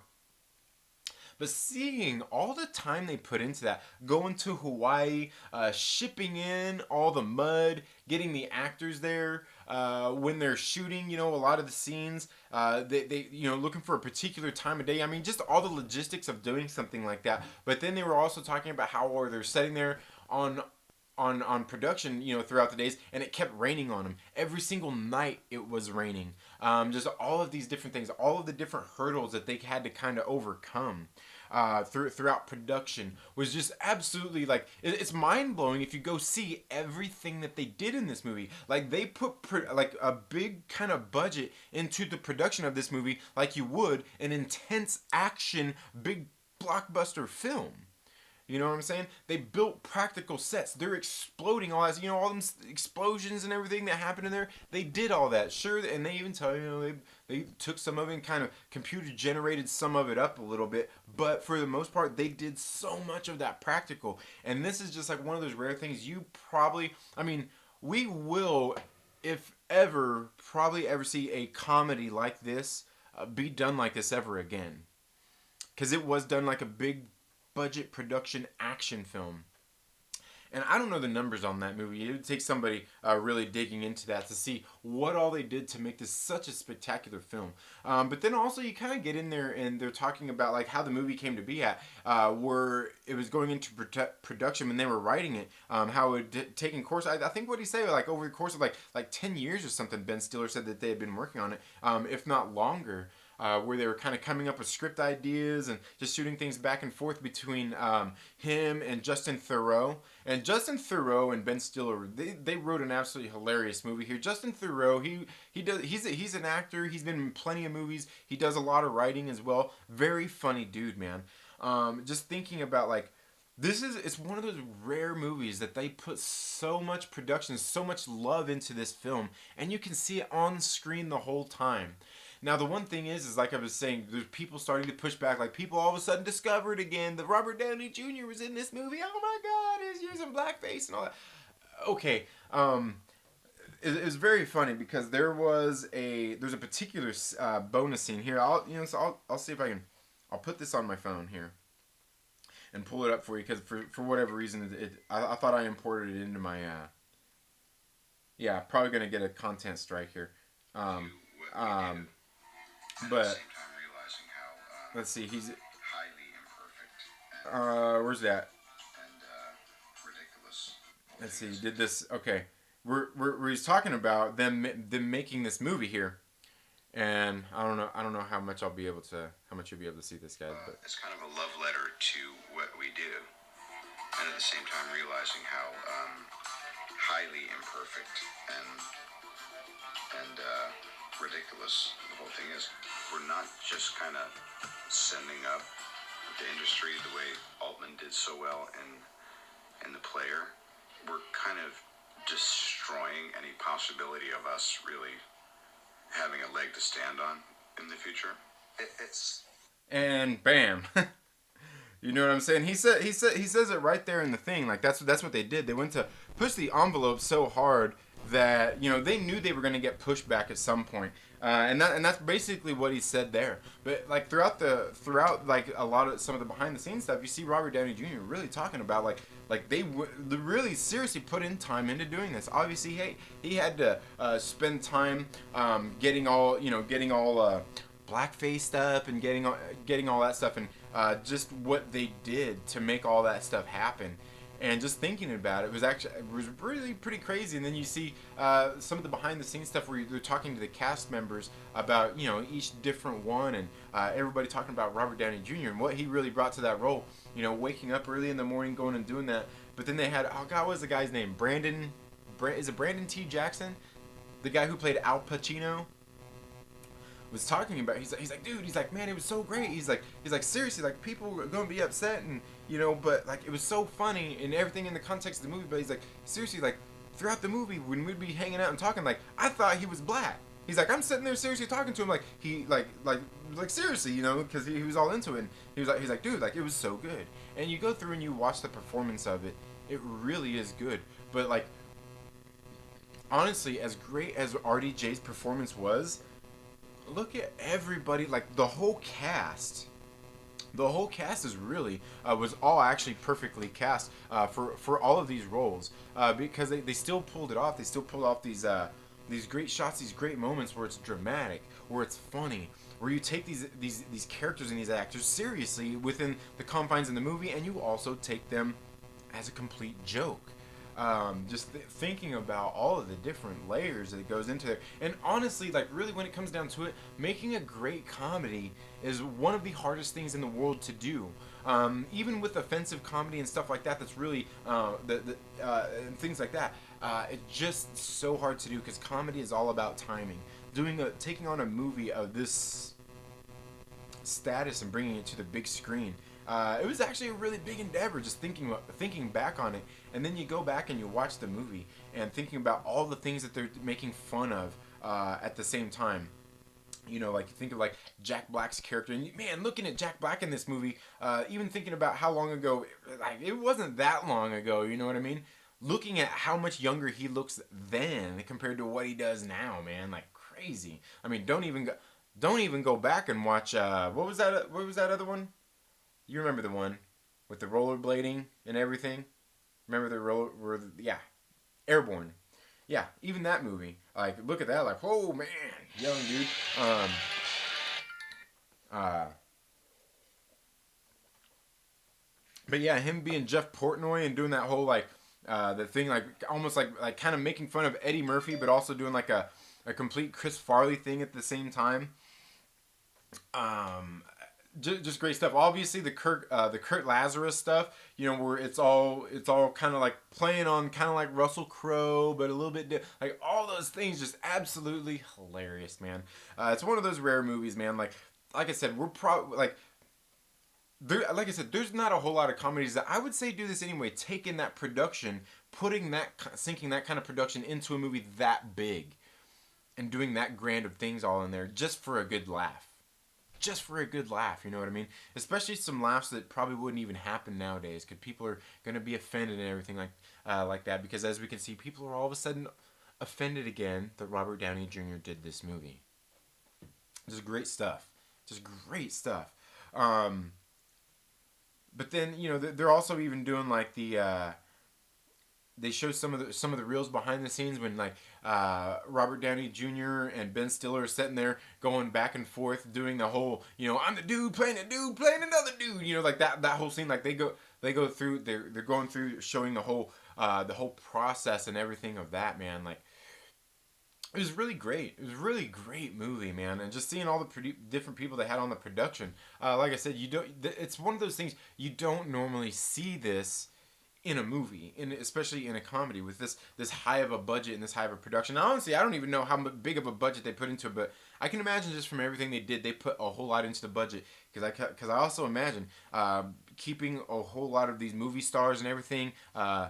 But seeing all the time they put into that, going to Hawaii, shipping in all the mud, getting the actors there when they're shooting, a lot of the scenes, they looking for a particular time of day. I mean, just all the logistics of doing something like that. But then they were also talking about how they're sitting there on production, throughout the days, and it kept raining on them. Every single night it was raining. Just all of these different things, all of the different hurdles that they had to kind of overcome throughout production was just absolutely, like, it's mind-blowing if you go see everything that they did in this movie. Like, they put like a big kind of budget into the production of this movie like you would an intense action big blockbuster film. You know what I'm saying? They built practical sets. They're exploding all that. All them explosions and everything that happened in there. They did all that. Sure, and they even tell they took some of it and kind of computer generated some of it up a little bit. But for the most part, they did so much of that practical. And this is just like one of those rare things we will, if ever, probably ever see a comedy like this be done like this ever again. because it was done like a big budget production action film. And I don't know the numbers on that movie. It would take somebody really digging into that to see what all they did to make this such a spectacular film. But then also you kind of get in there and they're talking about like how the movie came to be at, where it was going into production when they were writing it, how it had taken course. I think what he said, like over the course of like 10 years or something, Ben Stiller said that they had been working on it, if not longer. Where they were kind of coming up with script ideas and just shooting things back and forth between him and Justin Theroux. And Justin Theroux and Ben Stiller, they wrote an absolutely hilarious movie here. Justin Theroux, he's an actor. He's been in plenty of movies. He does a lot of writing as well. Very funny dude, man. Just thinking about like, it's one of those rare movies that they put so much production, so much love into this film, and you can see it on screen the whole time. Now, the one thing is like I was saying, there's people starting to push back. Like, people all of a sudden discovered again that Robert Downey Jr. was in this movie. Oh my God, he's using blackface and all that. Okay, it was very funny because there's a particular bonus scene here. I'll see if I'll put this on my phone here and pull it up for you because for whatever reason I thought I imported it into my probably gonna get a content strike here. But let's see, he's where's that? Let's see, did this okay? We're he's talking about them making this movie here, and I don't know how much you'll be able to see this, guys. But it's kind of a love letter to what we do, and at the same time realizing how highly imperfect and ridiculous the whole thing is. We're not just kind of sending up the industry the way Altman did so well in The Player. We're kind of destroying any possibility of us really having a leg to stand on in the future. And bam. You know what I'm saying? He says it right there in the thing. Like that's what they did. They went to push the envelope so hard that they knew they were going to get pushed back at some point. And that's basically what he said there. But like throughout like a lot of some of the behind the scenes stuff, you see Robert Downey Jr. really talking about like they really seriously put in time into doing this. Obviously, he had to spend time getting all blackfaced up and getting all that stuff, and just what they did to make all that stuff happen. And just thinking about it was really pretty crazy. And then you see some of the behind the scenes stuff where they're talking to the cast members about each different one, and everybody talking about Robert Downey Jr. and what he really brought to that role. Waking up early in the morning, going and doing that. But then they had, oh God, what was the guy's name? Is it Brandon T. Jackson? The guy who played Al Pacino? Was talking about, he's like, dude, he's like, man, it was so great. He's like seriously, like people are gonna be upset, and but like it was so funny and everything in the context of the movie. But he's like, seriously, like throughout the movie when we'd be hanging out and talking, like I thought he was black. He's like, I'm sitting there seriously talking to him, like he like seriously, because he was all into it. And he's like, dude, like it was so good. And you go through and you watch the performance of it, it really is good. But like honestly, as great as RDJ's performance was, look at everybody, like the whole cast. The whole cast is really was all actually perfectly cast for all of these roles, because they still pulled it off. They still pulled off these great shots, these great moments where it's dramatic, where it's funny, where you take these characters and these actors seriously within the confines of the movie, and you also take them as a complete joke. Thinking about all of the different layers that goes into it. And honestly, like really when it comes down to it, making a great comedy is one of the hardest things in the world to do. Even with offensive comedy and stuff like that, that's really and things like that. It's just so hard to do because comedy is all about timing. Taking on a movie of this status and bringing it to the big screen. It was actually a really big endeavor, just thinking back on it. And then you go back and you watch the movie and thinking about all the things that they're making fun of at the same time. Like you think of like Jack Black's character, and man, looking at Jack Black in this movie, even thinking about how long ago, like it wasn't that long ago, you know what I mean? Looking at how much younger he looks then compared to what he does now, man, like crazy. I mean, don't even go back and watch what was that other one? You remember the one with the rollerblading and everything? Remember the yeah, Airborne. Yeah, even that movie. Like, look at that. Like, whoa, man, young dude. Um, uh, but yeah, him being Jeff Portnoy and doing that whole like, the thing like almost like kind of making fun of Eddie Murphy, but also doing like a complete Chris Farley thing at the same time. Um, just great stuff. Obviously, the Kurt Lazarus stuff, where it's all kind of like playing on kind of like Russell Crowe, but a little bit like all those things, just absolutely hilarious, man. It's one of those rare movies, man. Like I said, we're probably like. Like I said, there's not a whole lot of comedies that I would say do this anyway. Taking that production, sinking that kind of production into a movie that big, and doing that grand of things all in there just for a good laugh, just for a good laugh. You know what I mean? Especially some laughs that probably wouldn't even happen nowadays, because people are gonna be offended and everything like that. Because as we can see, people are all of a sudden offended again that Robert Downey Jr. did this movie. Just great stuff. Just great stuff. Um, but then they're also even doing like they show some of the reels behind the scenes when like Robert Downey Jr. and Ben Stiller are sitting there going back and forth doing the whole I'm the dude playing another dude, like that whole scene. Like they go through, they're going through showing the whole process and everything of that, man. Like, it was really great. It was a really great movie, man. And just seeing all the different people they had on the production. Like I said, you don't. It's one of those things you don't normally see this in a movie, especially in a comedy with this high of a budget and this high of a production. Now, honestly, I don't even know how big of a budget they put into it, but I can imagine just from everything they did, they put a whole lot into the budget. Because I also imagine keeping a whole lot of these movie stars and everything uh,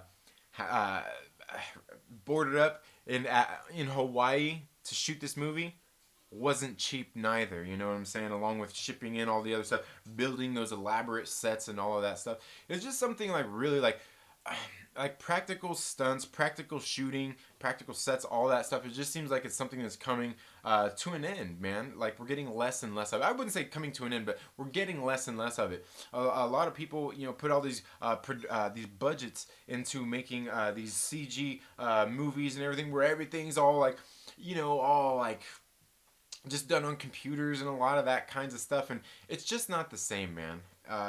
boarded up in Hawaii to shoot this movie wasn't cheap neither. You know what I'm saying? Along with shipping in all the other stuff, building those elaborate sets and all of that stuff. It's just something like really like practical stunts, practical shooting, practical sets, all that stuff. It just seems like it's something that's coming to an end, man. Like, we're getting less and less of it. I wouldn't say coming to an end, but we're getting less and less of it. A lot of people, put all these budgets into making these CG movies and everything, where everything's all like, all like just done on computers and a lot of that kinds of stuff, and it's just not the same, man.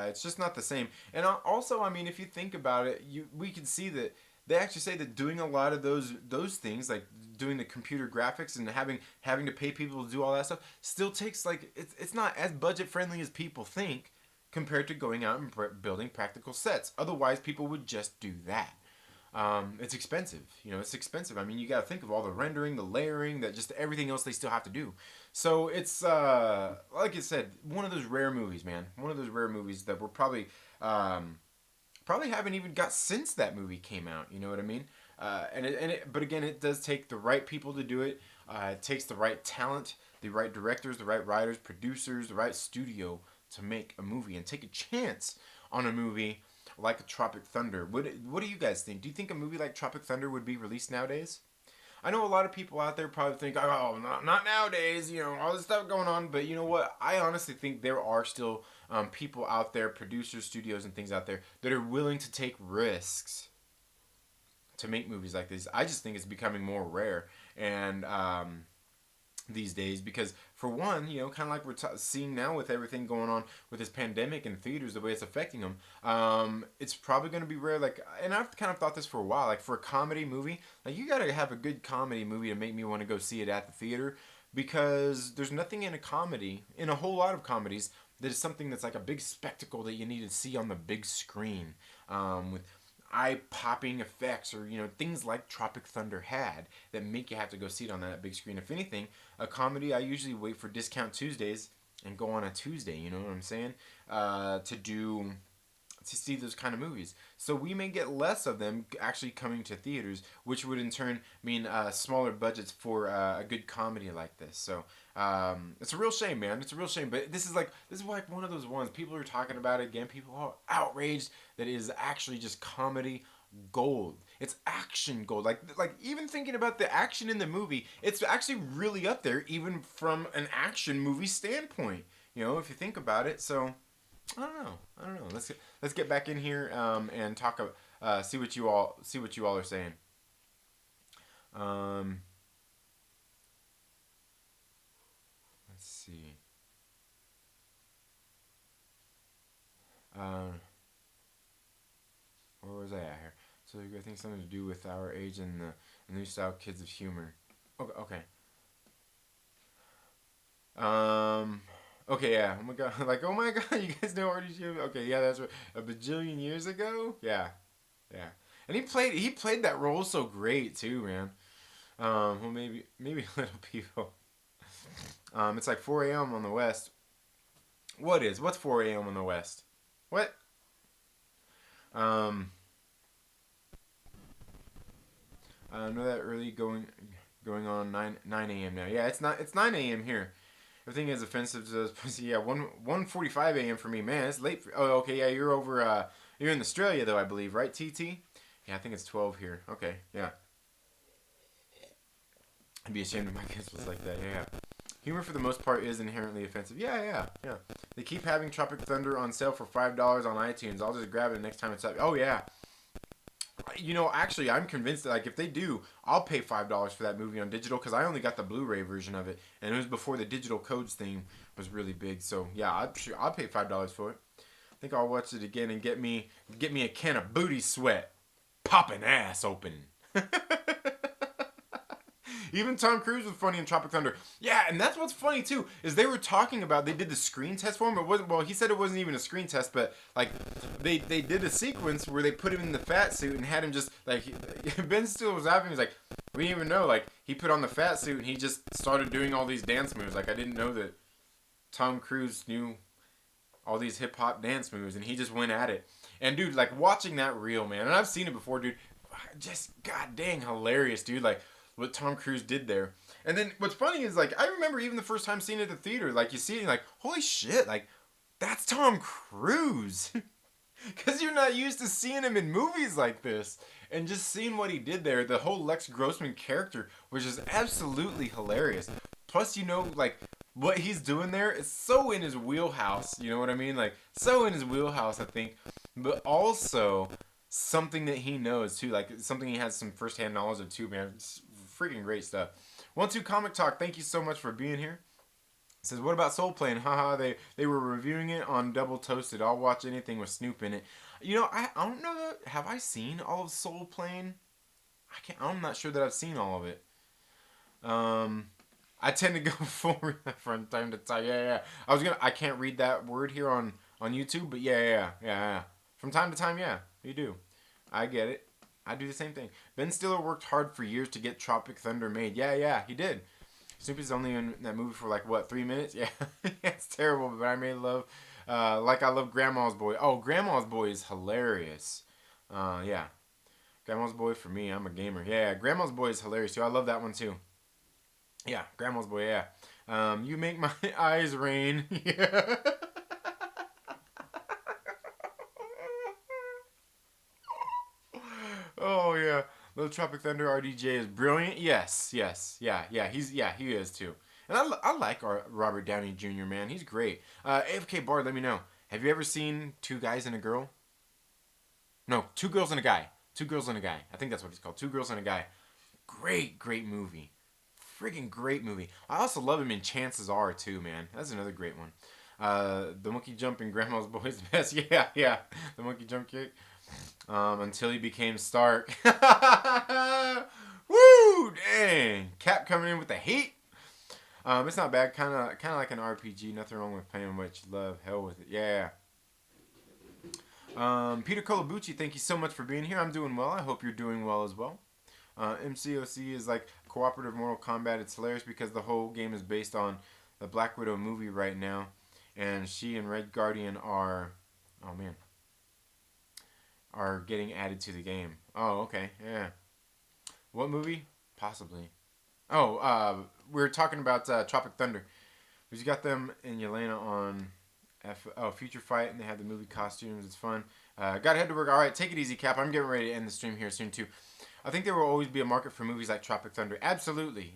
It's just not the same. And also, I mean, if you think about it, we can see that they actually say that doing a lot of those things, like doing the computer graphics and having to pay people to do all that stuff, still takes, like, it's not as budget friendly as people think compared to going out and building practical sets. Otherwise, people would just do that. It's expensive. It's expensive. I mean, you got to think of all the rendering, the layering, that just everything else they still have to do. So it's like I said, one of those rare movies, man. One of those rare movies that we're probably haven't even got since that movie came out. You know what I mean? But again, it does take the right people to do it. It takes the right talent, the right directors, the right writers, producers, the right studio to make a movie and take a chance on a movie like Tropic Thunder. What do you guys think? Do you think a movie like Tropic Thunder would be released nowadays? I know a lot of people out there probably think, oh, not nowadays, all this stuff going on. But you know what? I honestly think there are still people out there, producers, studios, and things out there that are willing to take risks to make movies like this. I just think it's becoming more rare. And these days, because for one, kind of like we're seeing now with everything going on with this pandemic and theaters, the way it's affecting them, it's probably going to be rare. Like, and I've kind of thought this for a while, like for a comedy movie, like you got to have a good comedy movie to make me want to go see it at the theater, because there's nothing in a whole lot of comedies, that is something that's like a big spectacle that you need to see on the big screen, with eye-popping effects, or things like Tropic Thunder had, that make you have to go see it on that big screen. If anything, a comedy, I usually wait for Discount Tuesdays and go on a Tuesday. You know what I'm saying? To see those kind of movies. So we may get less of them actually coming to theaters, which would in turn mean smaller budgets for a good comedy like this. So it's a real shame, man. It's a real shame. But this is like one of those ones. People are talking about it again. People are outraged that it is actually just comedy gold. It's action gold. Like even thinking about the action in the movie, it's actually really up there, even from an action movie standpoint. If you think about it. So I don't know. Let's get back in here and talk. See what you all are saying. Um, let's see. Uh, where was I at here? So I think something to do with our age and the new style kids of humor. Okay. Okay. Um. Okay. Yeah. Oh my god. Like. Oh my god. You guys know Artie Jim? Okay. Yeah. That's right. A bajillion years ago. Yeah. Yeah. And he played that role so great too, man. Well, maybe little people. It's like 4 a.m. on the west. What's 4 a.m. on the west? What? Um, I know that early going on 9 a.m. now. Yeah, it's 9 a.m. here. Everything is offensive to those pussy. Yeah, 1:45 a.m. for me, man. It's late. Oh, okay. Yeah, you're over. You're in Australia though, I believe, right? TT. Yeah, I think it's 12 here. Okay, yeah. I'd be ashamed if my kids was like that. Yeah, yeah. Humor for the most part is inherently offensive. Yeah, yeah, yeah. They keep having Tropic Thunder on sale for $5 on iTunes. I'll just grab it next time it's up. Oh yeah. You know, actually, I'm convinced that like if they do, I'll pay $5 for that movie on digital because I only got the Blu-ray version of it, and it was before the digital codes thing was really big. So yeah, I'll pay $5 for it. I think I'll watch it again and get me a can of booty sweat, popping ass open. Even Tom Cruise was funny in Tropic Thunder. Yeah, and that's what's funny too is they were talking about they did the screen test for him. It wasn't well. He said it wasn't even a screen test, but like they did a sequence where they put him in the fat suit and had him just like Ben Stiller was laughing. He's like, we didn't even know. Like he put on the fat suit and he just started doing all these dance moves. Like I didn't know that Tom Cruise knew all these hip hop dance moves and he just went at it. And dude, like watching that reel, man, and I've seen it before, dude. Just god dang hilarious, dude. Like what Tom Cruise did there. And then what's funny is like I remember even the first time seeing it at the theater, like you see it and like, holy shit, like that's Tom Cruise. Cause you're not used to seeing him in movies like this. And just seeing what he did there, the whole Lex Grossman character was just absolutely hilarious. Plus, you know, like what he's doing there is so in his wheelhouse, you know what I mean? Like so in his wheelhouse, I think. But also something that he knows too, like something he has some firsthand knowledge of too, man. It's freaking great stuff. 1-2 Comic Talk, thank you so much for being here. It says, what about Soul Plane? Haha, they were reviewing it on Double Toasted. I'll watch anything with Snoop in it. You know, I don't know. Have I seen all of Soul Plane? I'm not sure that I've seen all of it. I tend to go forward from time to time. Yeah, yeah. I can't read that word here on YouTube, but yeah. From time to time, yeah, you do. I get it. I do the same thing. Ben Stiller worked hard for years to get Tropic Thunder made. Yeah, he did. Snoopy's only in that movie for like what 3 minutes? Yeah, it's terrible. But I made love, like I love Grandma's Boy. Oh, Grandma's Boy is hilarious. Yeah, Grandma's Boy for me. I'm a gamer. Yeah, Grandma's Boy is hilarious too. I love that one too. Yeah, Grandma's Boy. Yeah. You make my eyes rain. Yeah. Oh yeah, Little Tropic Thunder RDJ is brilliant. Yes, he is too. And I like Robert Downey Jr. Man, he's great. AFK Bard, let me know. Have you ever seen Two Guys and a Girl? No, Two Girls and a Guy. Two Girls and a Guy. I think that's what it's called. Two Girls and a Guy. Great movie. Friggin' great movie. I also love him in Chances Are too, man. That's another great one. The monkey jump in Grandma's Boy's best. Yeah. The monkey jump kick. Until he became Stark. Woo! Dang. Cap coming in with the heat. It's not bad. Kind of like an RPG. Nothing wrong with playing what you love. Hell with it. Yeah. Peter Colabucci, thank you so much for being here. I'm doing well. I hope you're doing well as well. MCOC is like cooperative Mortal Kombat. It's hilarious because the whole game is based on the Black Widow movie right now. And she and Red Guardian are... Oh, man. Are getting added to the game. Oh, okay. Yeah. What movie? Possibly. Oh, we were talking about Tropic Thunder. We just got them and Yelena on Future Fight, and they had the movie costumes. It's fun. Gotta head to work. All right, take it easy, Cap. I'm getting ready to end the stream here soon, too. I think there will always be a market for movies like Tropic Thunder. Absolutely.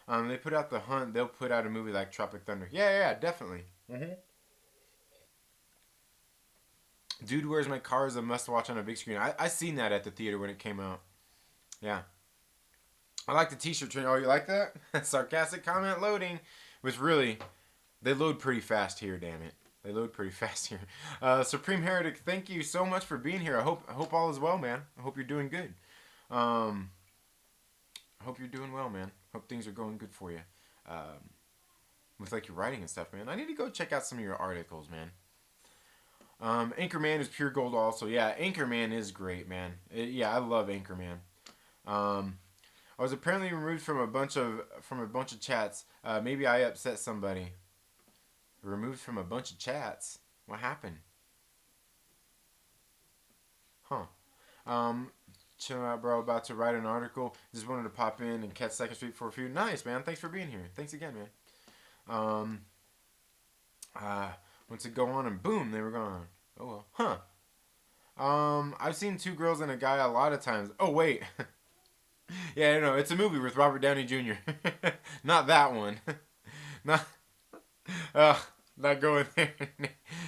They put out The Hunt. They'll put out a movie like Tropic Thunder. Yeah, definitely. Mm-hmm. Dude, Where's My Car is a must watch on a big screen. I seen that at the theater when it came out. Yeah. I like the t-shirt trend. Oh, you like that? Sarcastic comment loading. Was really, they load pretty fast here, damn it. They load pretty fast here. Supreme Heretic, thank you so much for being here. I hope all is well, man. I hope you're doing good. Um, I hope you're doing well, man. Hope things are going good for you. With like your writing and stuff, man. I need to go check out some of your articles, man. Anchorman is pure gold also. Yeah, Anchorman is great, man. Yeah, I love Anchorman. Um, I was apparently removed from a bunch of chats. Maybe I upset somebody. Removed from a bunch of chats. What happened? Huh. Um, Chill out, bro. About to write an article. Just wanted to pop in and catch Second Street for a few. Nice, man. Thanks for being here. Thanks again, man. Um, uh, Once it go on and boom, they were gone. Oh well. Huh. I've seen two girls and a guy a lot of times. Oh wait. Yeah, no, it's a movie with Robert Downey Jr. Not that one. Not. Uh, Not going there.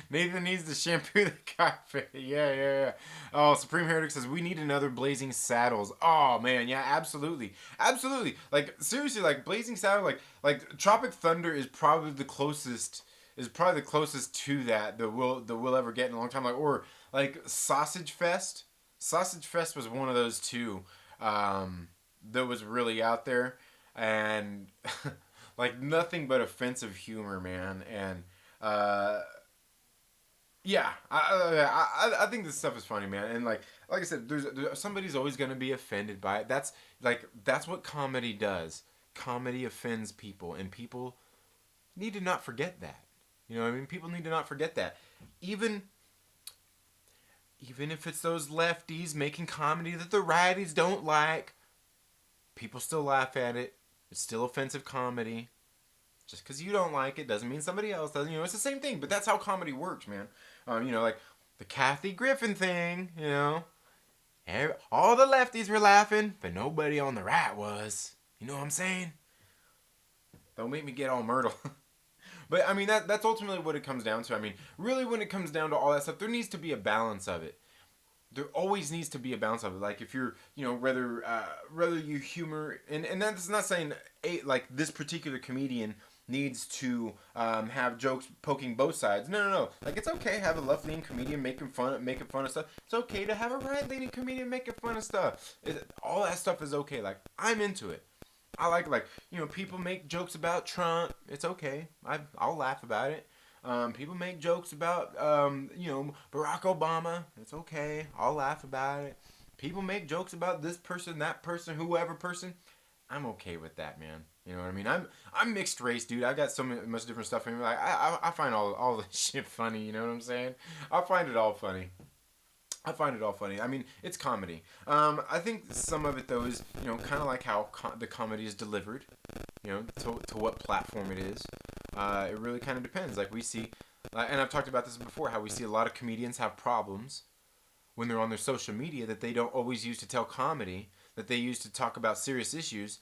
Nathan needs to shampoo the carpet. Yeah. Oh, Supreme Heretic says we need another Blazing Saddles. Oh man, yeah, absolutely. Like seriously, like Blazing Saddle, like Tropic Thunder is probably the closest. Is probably the closest to that we'll ever get in a long time. Like or like Sausage Fest. Sausage Fest was one of those two that was really out there, and like nothing but offensive humor, man. And uh, yeah, I think this stuff is funny, man. And like I said, there's somebody's always gonna be offended by it. That's what comedy does. Comedy offends people, and people need to not forget that. You know what I mean? People need to not forget that. Even even if it's those lefties making comedy that the righties don't like, people still laugh at it. It's still offensive comedy. Just because you don't like it doesn't mean somebody else doesn't. It's the same thing, but that's how comedy works, man. Like the Kathy Griffin thing, all the lefties were laughing, but nobody on the right was. You know what I'm saying? Don't make me get all Myrtle. But I mean that's ultimately what it comes down to. I mean, really, when it comes down to all that stuff, there needs to be a balance of it. There always needs to be a balance of it. Like if you're, whether you humor, and that's not saying like this particular comedian needs to have jokes poking both sides. No. Like it's okay to have a left leaning comedian making fun of stuff. It's okay to have a right leaning comedian making fun of stuff. All that stuff is okay. Like I'm into it. I like people make jokes about Trump. It's okay. I'll laugh about it. People make jokes about Barack Obama. It's okay. I'll laugh about it. People make jokes about this person, that person, whoever person. I'm okay with that, man. You know what I mean? I'm mixed race, dude. I got so much different stuff in me. Like I find all this shit funny. You know what I'm saying? I find it all funny. I mean, it's comedy. I think some of it though is kind of like how the comedy is delivered. To what platform it is. It really kind of depends. Like we see, and I've talked about this before, how we see a lot of comedians have problems when they're on their social media that they don't always use to tell comedy, that they use to talk about serious issues,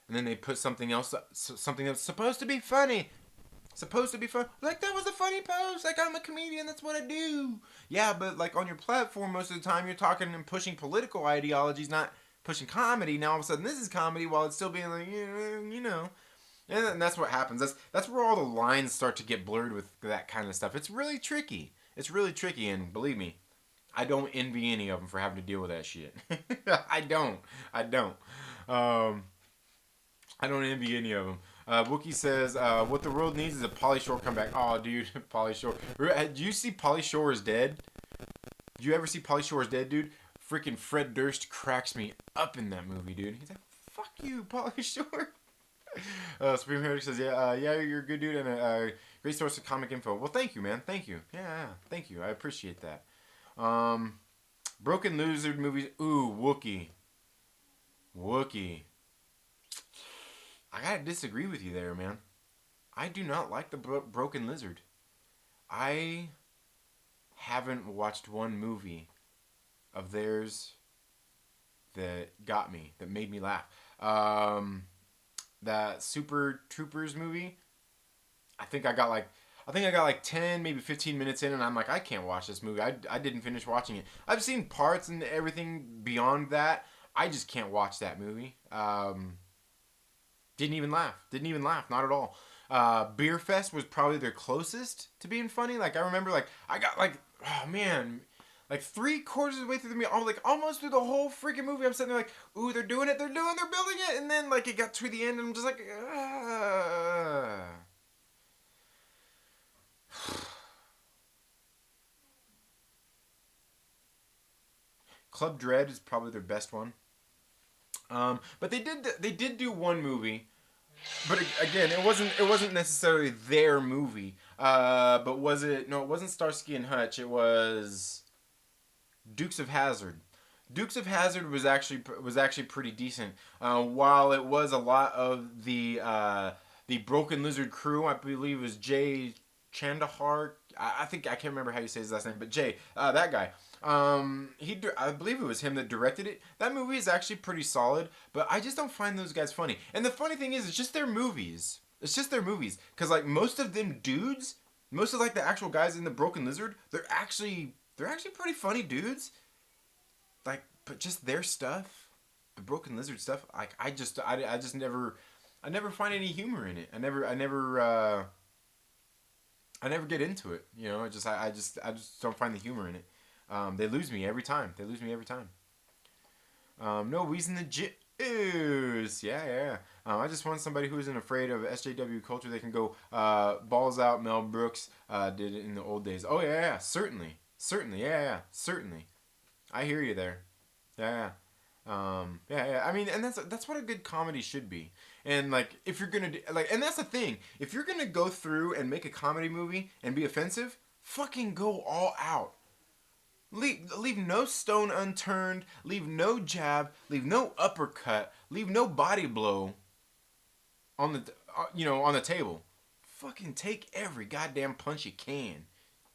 and then they put something else, something that's supposed to be funny. Supposed to be fun. Like, that was a funny post. Like, I'm a comedian. That's what I do. Yeah, but, like, on your platform, most of the time, you're talking and pushing political ideologies, not pushing comedy. Now, all of a sudden, this is comedy while it's still being like, And that's what happens. That's where all the lines start to get blurred with that kind of stuff. It's really tricky. And believe me, I don't envy any of them for having to deal with that shit. I don't. Um, I don't envy any of them. Wookie says, what the world needs is a Pauly Shore comeback. Oh, dude, Pauly Shore. Do you see Pauly Shore is Dead? Do you ever see Pauly Shore is Dead, dude? Freaking Fred Durst cracks me up in that movie, dude. He's like, fuck you, Pauly Shore. Supreme Heretic says, yeah, you're a good dude and a great source of comic info. Well, thank you, man. Thank you. Yeah, thank you. I appreciate that. Broken Lizard movies. Ooh, Wookie. I gotta disagree with you there, man. I do not like the Broken Lizard. I haven't watched one movie of theirs that got me, that made me laugh. That Super Troopers movie, I think I got like, I think I got like 10, maybe 15 minutes in, and I'm like, I can't watch this movie. I didn't finish watching it. I've seen parts and everything beyond that. I just can't watch that movie. Didn't even laugh. Didn't even laugh. Not at all. Beer Fest was probably their closest to being funny. Like I remember, like I got like, oh man, like 3/4 of the way through the movie, like almost through the whole freaking movie. I'm sitting there like, ooh, they're doing it, they're building it, and then like it got to the end, and I'm just like, Club Dread is probably their best one. But they did do one movie, but again, it wasn't necessarily their movie. But was it? No, it wasn't Starsky and Hutch. It was Dukes of Hazzard. Dukes of Hazzard was actually pretty decent. While it was a lot of the Broken Lizard crew, I believe it was Jay Chandahar. I think I can't remember how you say his last name, but Jay, that guy. I believe it was him that directed it. That movie is actually pretty solid, but I just don't find those guys funny. And the funny thing is, it's just their movies. It's just their movies, cause like most of them dudes, most of like the actual guys in the Broken Lizard, they're actually pretty funny dudes. Like, but just their stuff, the Broken Lizard stuff, like I never find any humor in it. I never get into it. I just don't find the humor in it. They lose me every time. They lose me every time. No reason the juice. Yeah, yeah. I just want somebody who isn't afraid of SJW culture. They can go balls out. Mel Brooks did it in the old days. Oh yeah, yeah, certainly, certainly, yeah, yeah, certainly. I hear you there. Yeah, yeah. Yeah, yeah. I mean, and that's what a good comedy should be. And like, if you're gonna do, like, and that's the thing. If you're gonna go through and make a comedy movie and be offensive, fucking go all out. Leave no stone unturned. Leave no jab. Leave no uppercut. Leave no body blow on the table. Fucking take every goddamn punch you can.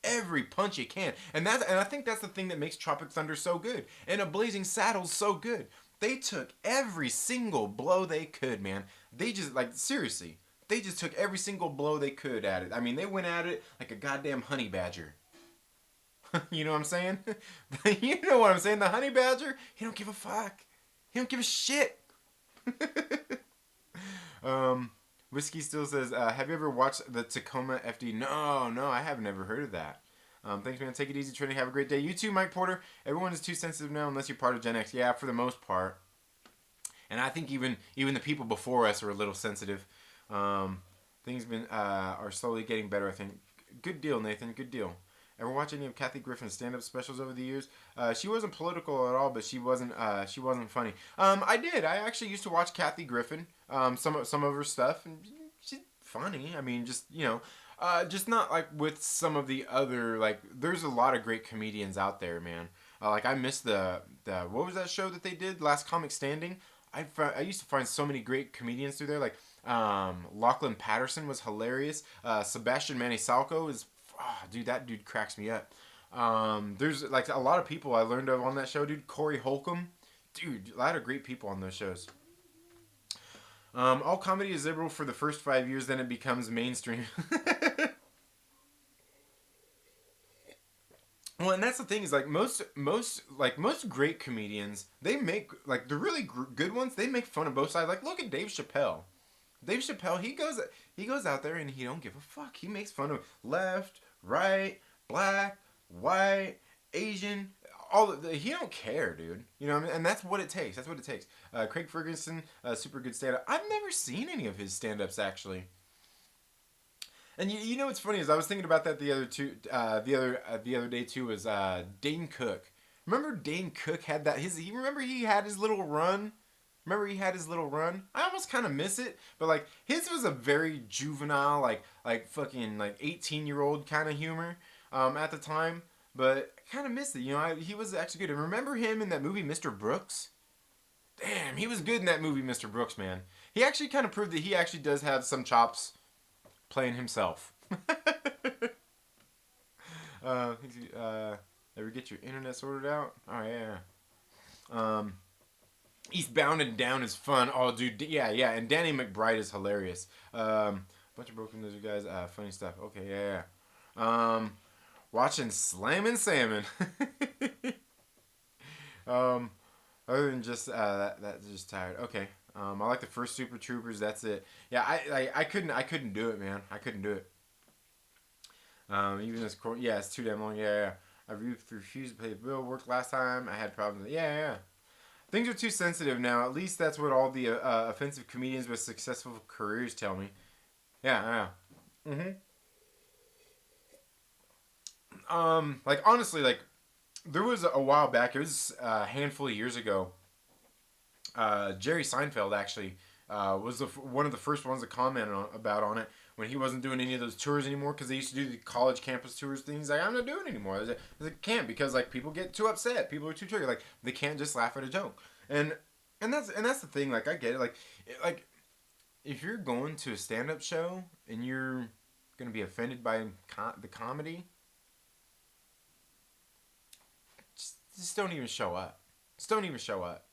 Every punch you can. And I think that's the thing that makes Tropic Thunder so good. And A Blazing Saddles so good. They took every single blow they could, man. They just, like, seriously. They just took every single blow they could at it. I mean, they went at it like a goddamn honey badger. You know what I'm saying? You know what I'm saying? The honey badger, he don't give a fuck. He don't give a shit. um, Whiskey still says, have you ever watched the Tacoma FD? No, no, I have never heard of that. Thanks, man. Take it easy, Trinity. Have a great day. You too, Mike Porter. Everyone is too sensitive now unless you're part of Gen X. Yeah, for the most part. And I think even the people before us are a little sensitive. Things are slowly getting better, I think. Good deal, Nathan. Good deal. Ever watch any of Kathy Griffin's stand-up specials over the years? She wasn't political at all, but she wasn't funny. I did. I actually used to watch Kathy Griffin. Some of her stuff, and she's funny. I mean, just not like with some of the other, like. There's a lot of great comedians out there, man. Like I missed the what was that show that they did? Last Comic Standing. I used to find so many great comedians through there. Like Lachlan Patterson was hilarious. Sebastian Maniscalco is. Oh, dude, that dude cracks me up. There's like a lot of people I learned of on that show, dude. Corey Holcomb, dude, a lot of great people on those shows. All comedy is liberal for the first 5 years, then it becomes mainstream. Well, and that's the thing is like most great comedians, they make like the really good ones. They make fun of both sides. Like look at Dave Chappelle. Dave Chappelle, he goes out there and he don't give a fuck. He makes fun of left, right, black, white, Asian, he don't care, dude. You know what I mean? And that's what it takes. That's what it takes. Craig Ferguson, super good stand-up. I've never seen any of his stand-ups actually. And you know what's funny is I was thinking about that the other day too was Dane Cook. Remember Dane Cook had that remember he had his little run. Remember he had his little run? I almost kind of miss it, but like his was a very juvenile, like fucking like 18-year-old kind of humor at the time. But I kind of missed it. You know, he was actually good. And remember him in that movie Mr. Brooks? Damn, he was good in that movie Mr. Brooks, man. He actually kind of proved that he actually does have some chops playing himself. Ever get your internet sorted out? Oh yeah. Eastbound and Down is fun. Oh, dude, yeah, yeah. And Danny McBride is hilarious. But Bunch of broken lizard guys. Funny stuff. Okay, yeah, yeah. Watching Slammin' Salmon. um, Other than just that's just tired. Okay. I like the first Super Troopers. That's it. Yeah, I couldn't do it, man. I couldn't do it. Even as yeah, it's too damn long. Yeah, yeah. I refused to pay the bill. Worked last time. I had problems. Yeah, yeah. Things are too sensitive now. At least that's what all the offensive comedians with successful careers tell me. Yeah, yeah. Like honestly, like there was a while back. It was a handful of years ago. Jerry Seinfeld actually was one of the first ones to comment on it when he wasn't doing any of those tours anymore because they used to do the college campus tours things. Like I'm not doing it anymore. I can't because like people get too upset. People are too triggered. Like they can't just laugh at a joke. And that's the thing. Like I get it. Like if you're going to a stand up show and you're gonna be offended by the comedy, just don't even show up. Just don't even show up.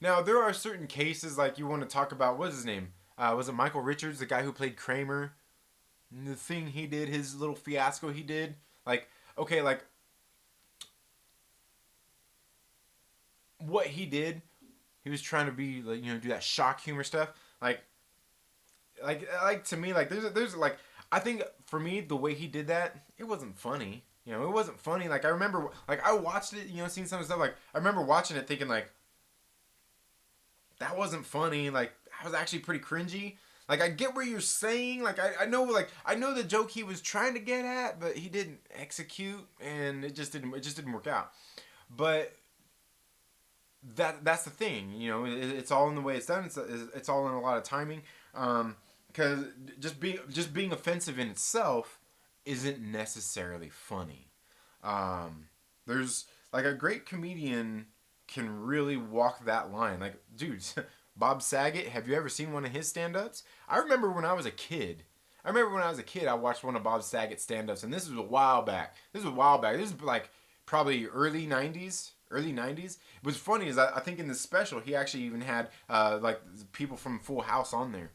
Now there are certain cases like you want to talk about. What's his name? Was it Michael Richards, the guy who played Kramer? And the thing he did, his little fiasco he did. Like okay, like what he did, he was trying to be like do that shock humor stuff. Like to me like there's like I think for me the way he did that it wasn't funny. It wasn't funny. Like I remember like I watched it. Seeing some of the stuff. Like I remember watching it thinking like that wasn't funny. Like that was actually pretty cringy. Like I get what you're saying. Like I know the joke he was trying to get at, but he didn't execute, and it just didn't work out. But that's the thing. It's all in the way it's done. It's all in a lot of timing. Because just being offensive in itself isn't necessarily funny. There's like a great comedian can really walk that line. Like, dude, Bob Saget, have you ever seen one of his stand ups? I remember when I was a kid. I watched one of Bob Saget's stand ups, and this was a while back. This is like probably early 90s. Early 90s. What's funny is I think in the special, he actually even had like people from Full House on there.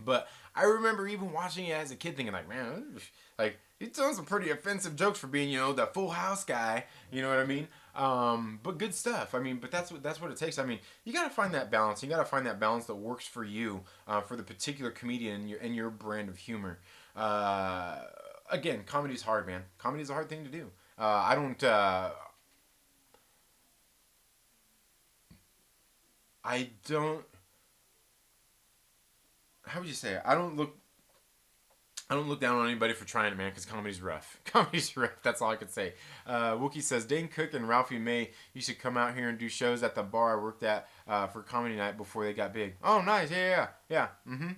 But I remember even watching it as a kid thinking like, man, like he's doing some pretty offensive jokes for being, the Full House guy. You know what I mean? But good stuff. I mean, but that's what it takes. I mean, you gotta find that balance. You gotta find that balance that works for you, for the particular comedian and your brand of humor. Again, comedy's hard, man. Comedy's a hard thing to do. I don't. I don't. How would you say it? I don't look down on anybody for trying it, man, because comedy's rough. Comedy's rough. That's all I could say. Wookie says, Dane Cook and Ralphie May used to come out here and do shows at the bar I worked at for comedy night before they got big. Oh, nice. Yeah, yeah, yeah. Mm-hmm.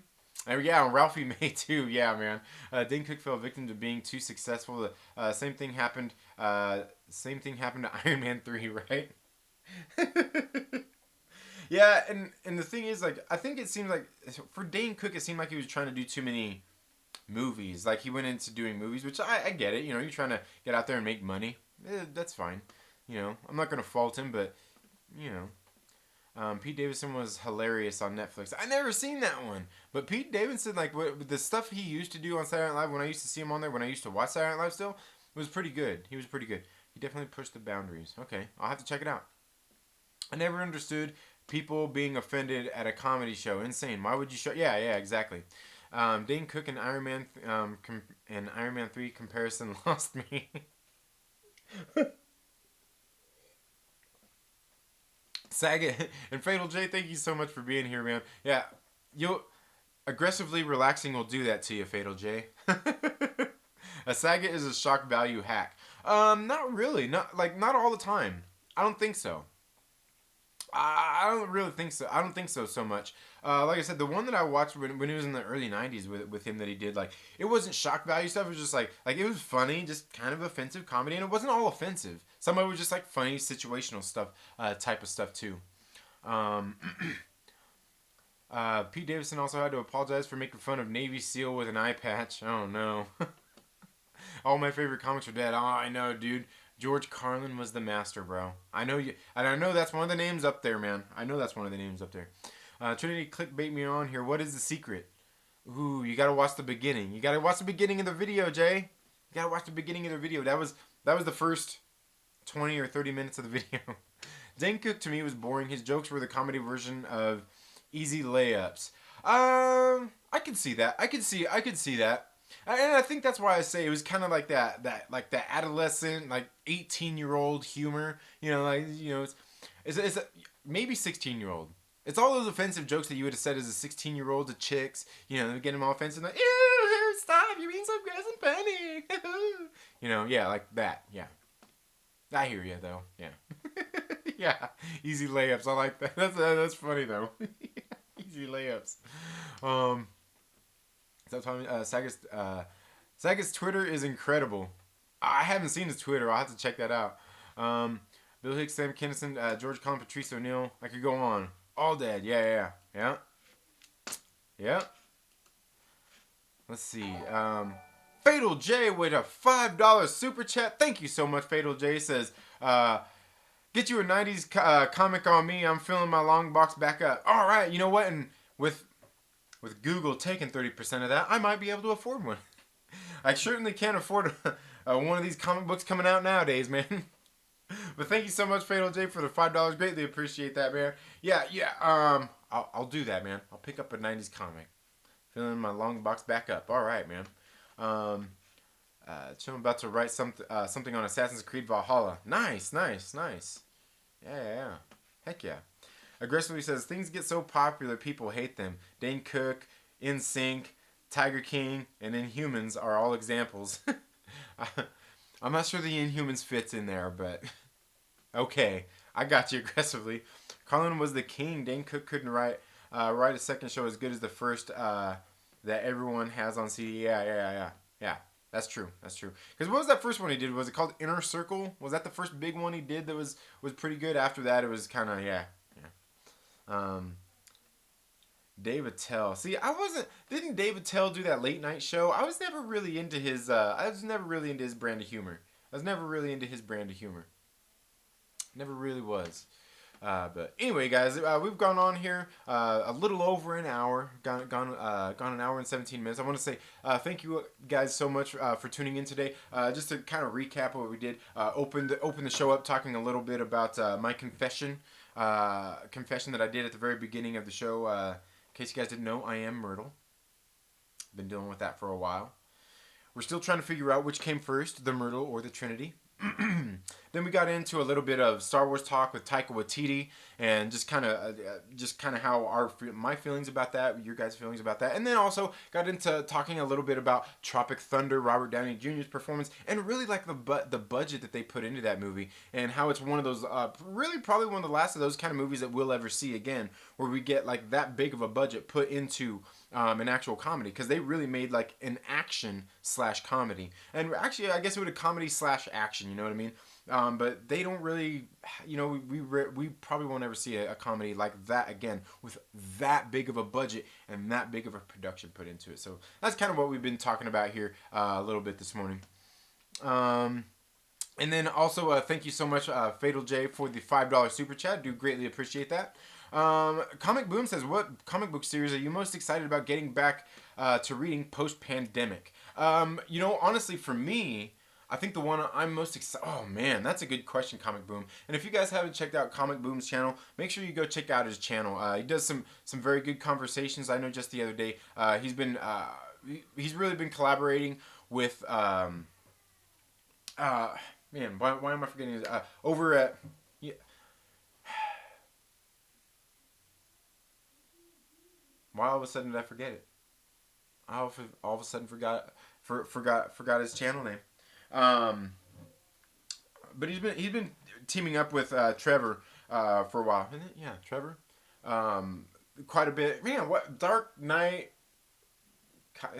And yeah, Ralphie May too. Yeah, man. Dane Cook fell victim to being too successful. Same thing happened. Same thing happened to Iron Man 3, right? Yeah, and the thing is, like, I think it seems like for Dane Cook, it seemed like he was trying to do too many movies. Like he went into doing movies, which I get it. You're trying to get out there and make money. That's fine. I'm not gonna fault him, but you Pete Davidson was hilarious on Netflix. I never seen that one, but Pete Davidson, like the stuff he used to do on Saturday Night Live when I used to see him on there, when I used to watch Saturday Night Live, still was pretty good. He was pretty good. He definitely pushed the boundaries. Okay, I'll have to check it out. I never understood people being offended at a comedy show. Insane. Why would you show? Yeah, yeah, exactly. Dane Cook and Iron Man 3 comparison lost me. Saget and Fatal J, thank you so much for being here, man. Yeah, you'll aggressively relaxing will do that to you, Fatal J. A Saget is a shock value hack. Not really. Not all the time. I don't think so. I don't really think so. I don't think so much. Like I said, the one that I watched when he was in the early '90s with him that he did, like it wasn't shock value stuff. It was just like it was funny, just kind of offensive comedy, and it wasn't all offensive. Some of it was just like funny situational stuff, type of stuff too. Um, Pete Davidson also had to apologize for making fun of Navy SEAL with an eye patch. Oh no. All my favorite comics are dead. Oh, I know, dude. George Carlin was the master, bro. I know you, and I know that's one of the names up there, man. I know that's one of the names up there. Trinity clickbait me on here. What is the secret? Ooh, you gotta watch the beginning. You gotta watch the beginning of the video, Jay. You gotta watch the beginning of the video. That was the first 20 or 30 minutes of the video. Dane Cook to me was boring. His jokes were the comedy version of easy layups. I could see that. I could see that. And I think that's why I say it was kind of like that adolescent, like 18-year-old humor. It's maybe 16-year-old. It's all those offensive jokes that you would have said as a 16-year-old to chicks. They get them all offensive, like, ew, stop, you're being so gross and funny. Yeah, like that. Yeah. I hear you, though. Yeah. Yeah. Easy layups. I like that. That's funny, though. Easy layups. So Sagat's Twitter is incredible. I haven't seen his Twitter. I'll have to check that out. Bill Hicks, Sam Kinison, George Cullen, Patrice O'Neill. I could go on. All dead. Yeah. Let's see. Fatal J with a $5 super chat. Thank you so much, Fatal J. Says, get you a 90s comic on me. I'm filling my long box back up. All right. You know what? And with Google taking 30% of that, I might be able to afford one. I certainly can't afford one of these comic books coming out nowadays, man. But thank you so much, Fatal J, for the $5. Greatly appreciate that, man. Yeah. I'll do that, man. I'll pick up a 90s comic. Filling my long box back up. All right, man. I'm about to write something on Assassin's Creed Valhalla. Nice. Yeah. Heck yeah. Aggressively says, things get so popular, people hate them. Dane Cook, NSYNC, Tiger King, and Inhumans are all examples. I'm not sure the Inhumans fits in there, but okay. I got you aggressively. Colin was the king. Dane Cook couldn't write a second show as good as the first that everyone has on CD. Yeah. That's true. Because what was that first one he did? Was it called Inner Circle? Was that the first big one he did that was pretty good? After that, it was kind of, yeah. Dave Attell. See, didn't Dave Attell do that late night show? I was never really into his brand of humor. Never really was. But anyway, guys, we've gone on here a little over an hour. Gone an hour and 17 minutes. I want to say thank you guys so much for tuning in today. Just to kind of recap what we did. Open the show up talking a little bit about my confession that I did at the very beginning of the show. In case you guys didn't know, I am Myrtle. Been dealing with that for a while. We're still trying to figure out which came first, the Myrtle or the Trinity. Then we got into a little bit of Star Wars talk with Taika Waititi, and just kind of how my feelings about that, your guys' feelings about that, and then also got into talking a little bit about Tropic Thunder, Robert Downey Jr.'s performance, and really like the budget that they put into that movie, and how it's one of those really probably one of the last of those kind of movies that we'll ever see again, where we get like that big of a budget put into an actual comedy, because they really made like an action / comedy, and actually I guess it would a comedy / action, you know what I mean? But they don't really, we probably won't ever see a comedy like that again with that big of a budget and that big of a production put into it. So that's kind of what we've been talking about here a little bit this morning. And then also thank you so much, Fatal J, for the $5 super chat. Do greatly appreciate that. Comic Boom says, what comic book series are you most excited about getting back to reading post-pandemic? Honestly, for me, I think the one I'm most excited... Oh, man, that's a good question, Comic Boom. And if you guys haven't checked out Comic Boom's channel, make sure you go check out his channel. He does some very good conversations. I know just the other day, he's really been collaborating with... man, why am I forgetting his... over at... Yeah. Why all of a sudden did I forget it? I all of a sudden forgot his channel name. But he's been teaming up with Trevor for a while. Yeah, Trevor. Quite a bit. Man, what Dark Knight?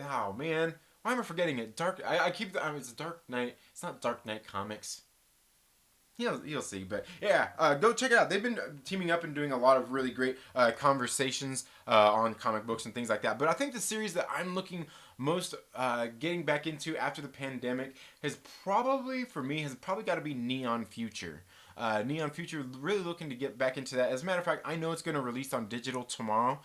Oh man, why am I forgetting it? It's Dark Knight. It's not Dark Knight Comics. You'll see, but yeah, go check it out. They've been teaming up and doing a lot of really great conversations on comic books and things like that. But I think the series that I'm looking most getting back into after the pandemic has probably got to be Neon Future. Neon Future, really looking to get back into that. As a matter of fact, I know it's going to release on digital tomorrow,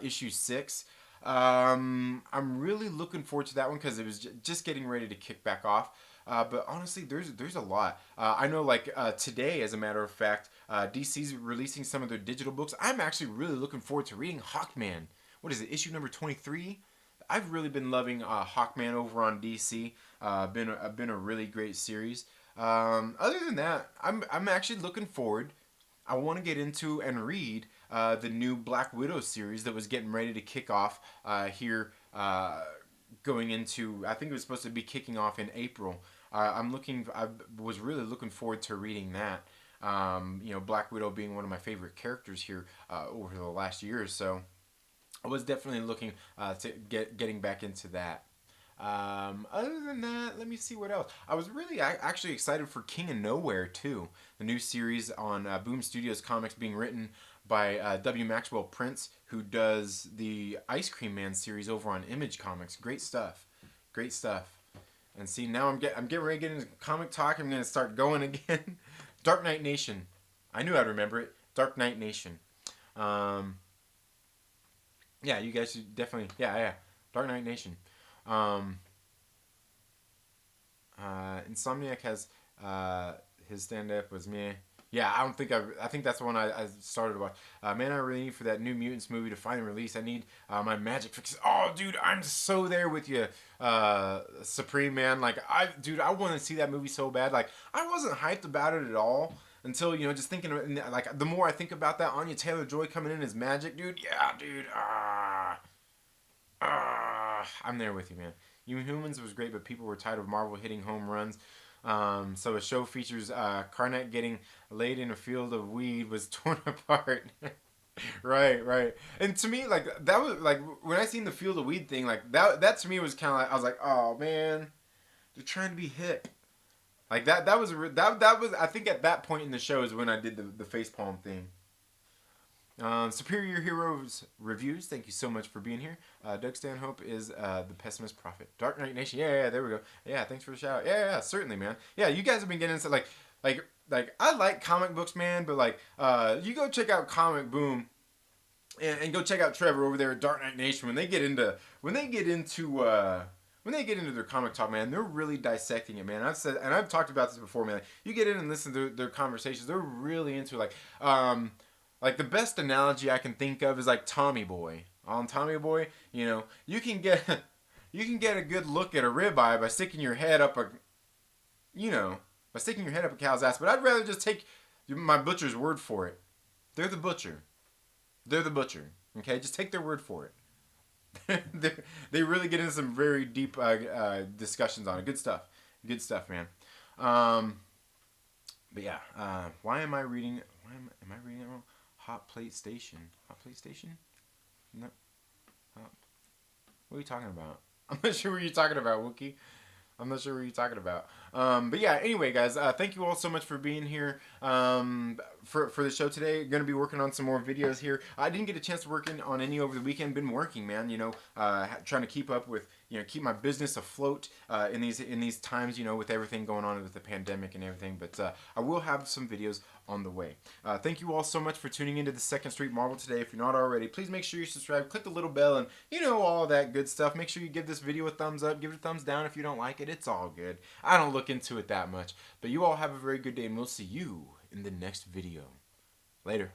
issue 6. I'm really looking forward to that one because it was just getting ready to kick back off. But honestly, there's a lot. I know, like today, as a matter of fact, DC's releasing some of their digital books. I'm actually really looking forward to reading Hawkman. What is it? Issue number 23. I've really been loving Hawkman over on DC. Been a really great series. Other than that, I'm actually looking forward. I want to get into and read the new Black Widow series that was getting ready to kick off here, going into, I think it was supposed to be kicking off in April. I was really looking forward to reading that. Black Widow being one of my favorite characters here over the last year or so. I was definitely looking to getting back into that. Other than that, let me see what else. I was really actually excited for King of Nowhere too, the new series on Boom Studios Comics being written by W. Maxwell Prince, who does the Ice Cream Man series over on Image Comics. Great stuff, great stuff. And see, now I'm getting ready to get into comic talk. I'm gonna start going again. Dark Knight Nation. I knew I'd remember it. Dark Knight Nation. Um, yeah, you guys should definitely. Yeah. Dark Knight Nation. Um, Insomniac has his stand up was meh. Yeah, I don't think I think that's the one I started to watch. Man, I really need for that New Mutants movie to finally release. I need my magic fix. Oh, dude, I'm so there with you, Supreme Man. Like, I want to see that movie so bad. Like, I wasn't hyped about it at all until just thinking of it. Like, the more I think about that, Anya Taylor Joy coming in as Magic, dude. Yeah, dude. I'm there with you, man. Humans was great, but people were tired of Marvel hitting home runs. So a show features Karnak getting laid in a field of weed was torn apart. Right. And to me, like that was like when I seen the field of weed thing, like that to me was kind of like I was like, oh man, they're trying to be hip. Like that was that was I think at that point in the show is when I did the facepalm thing. Superior Heroes Reviews, thank you so much for being here. Doug Stanhope is the Pessimist Prophet. Dark Knight Nation, yeah, there we go. Yeah, thanks for the shout out. Yeah, certainly, man. Yeah, you guys have been getting into like I like comic books, man, but like you go check out Comic Boom and go check out Trevor over there at Dark Knight Nation when they get into their comic talk, man, they're really dissecting it, man. I've talked about this before, man. You get in and listen to their conversations, they're really into like the best analogy I can think of is like Tommy Boy. On Tommy Boy, you can get a good look at a ribeye by sticking your head up a cow's ass. But I'd rather just take my butcher's word for it. They're the butcher. Okay, just take their word for it. They really get into some very deep discussions on it. Good stuff, man. But yeah, why am I reading? Am I reading it wrong? Hot Plate Station. No. What are you talking about? I'm not sure what you're talking about, Wookie. I'm not sure what you're talking about. But yeah, anyway, guys, thank you all so much for being here for the show today. Going to be working on some more videos here. I didn't get a chance to work on any over the weekend. Been working, man. Trying to keep up with, keep my business afloat in these times, with everything going on with the pandemic and everything. But I will have some videos on the way. Thank you all so much for tuning into the Second Street Marvel today. If you're not already, please make sure you subscribe, click the little bell, and all that good stuff. Make sure you give this video a thumbs up, give it a thumbs down if you don't like it. It's all good. I don't look into it that much. But you all have a very good day, and we'll see you in the next video. Later.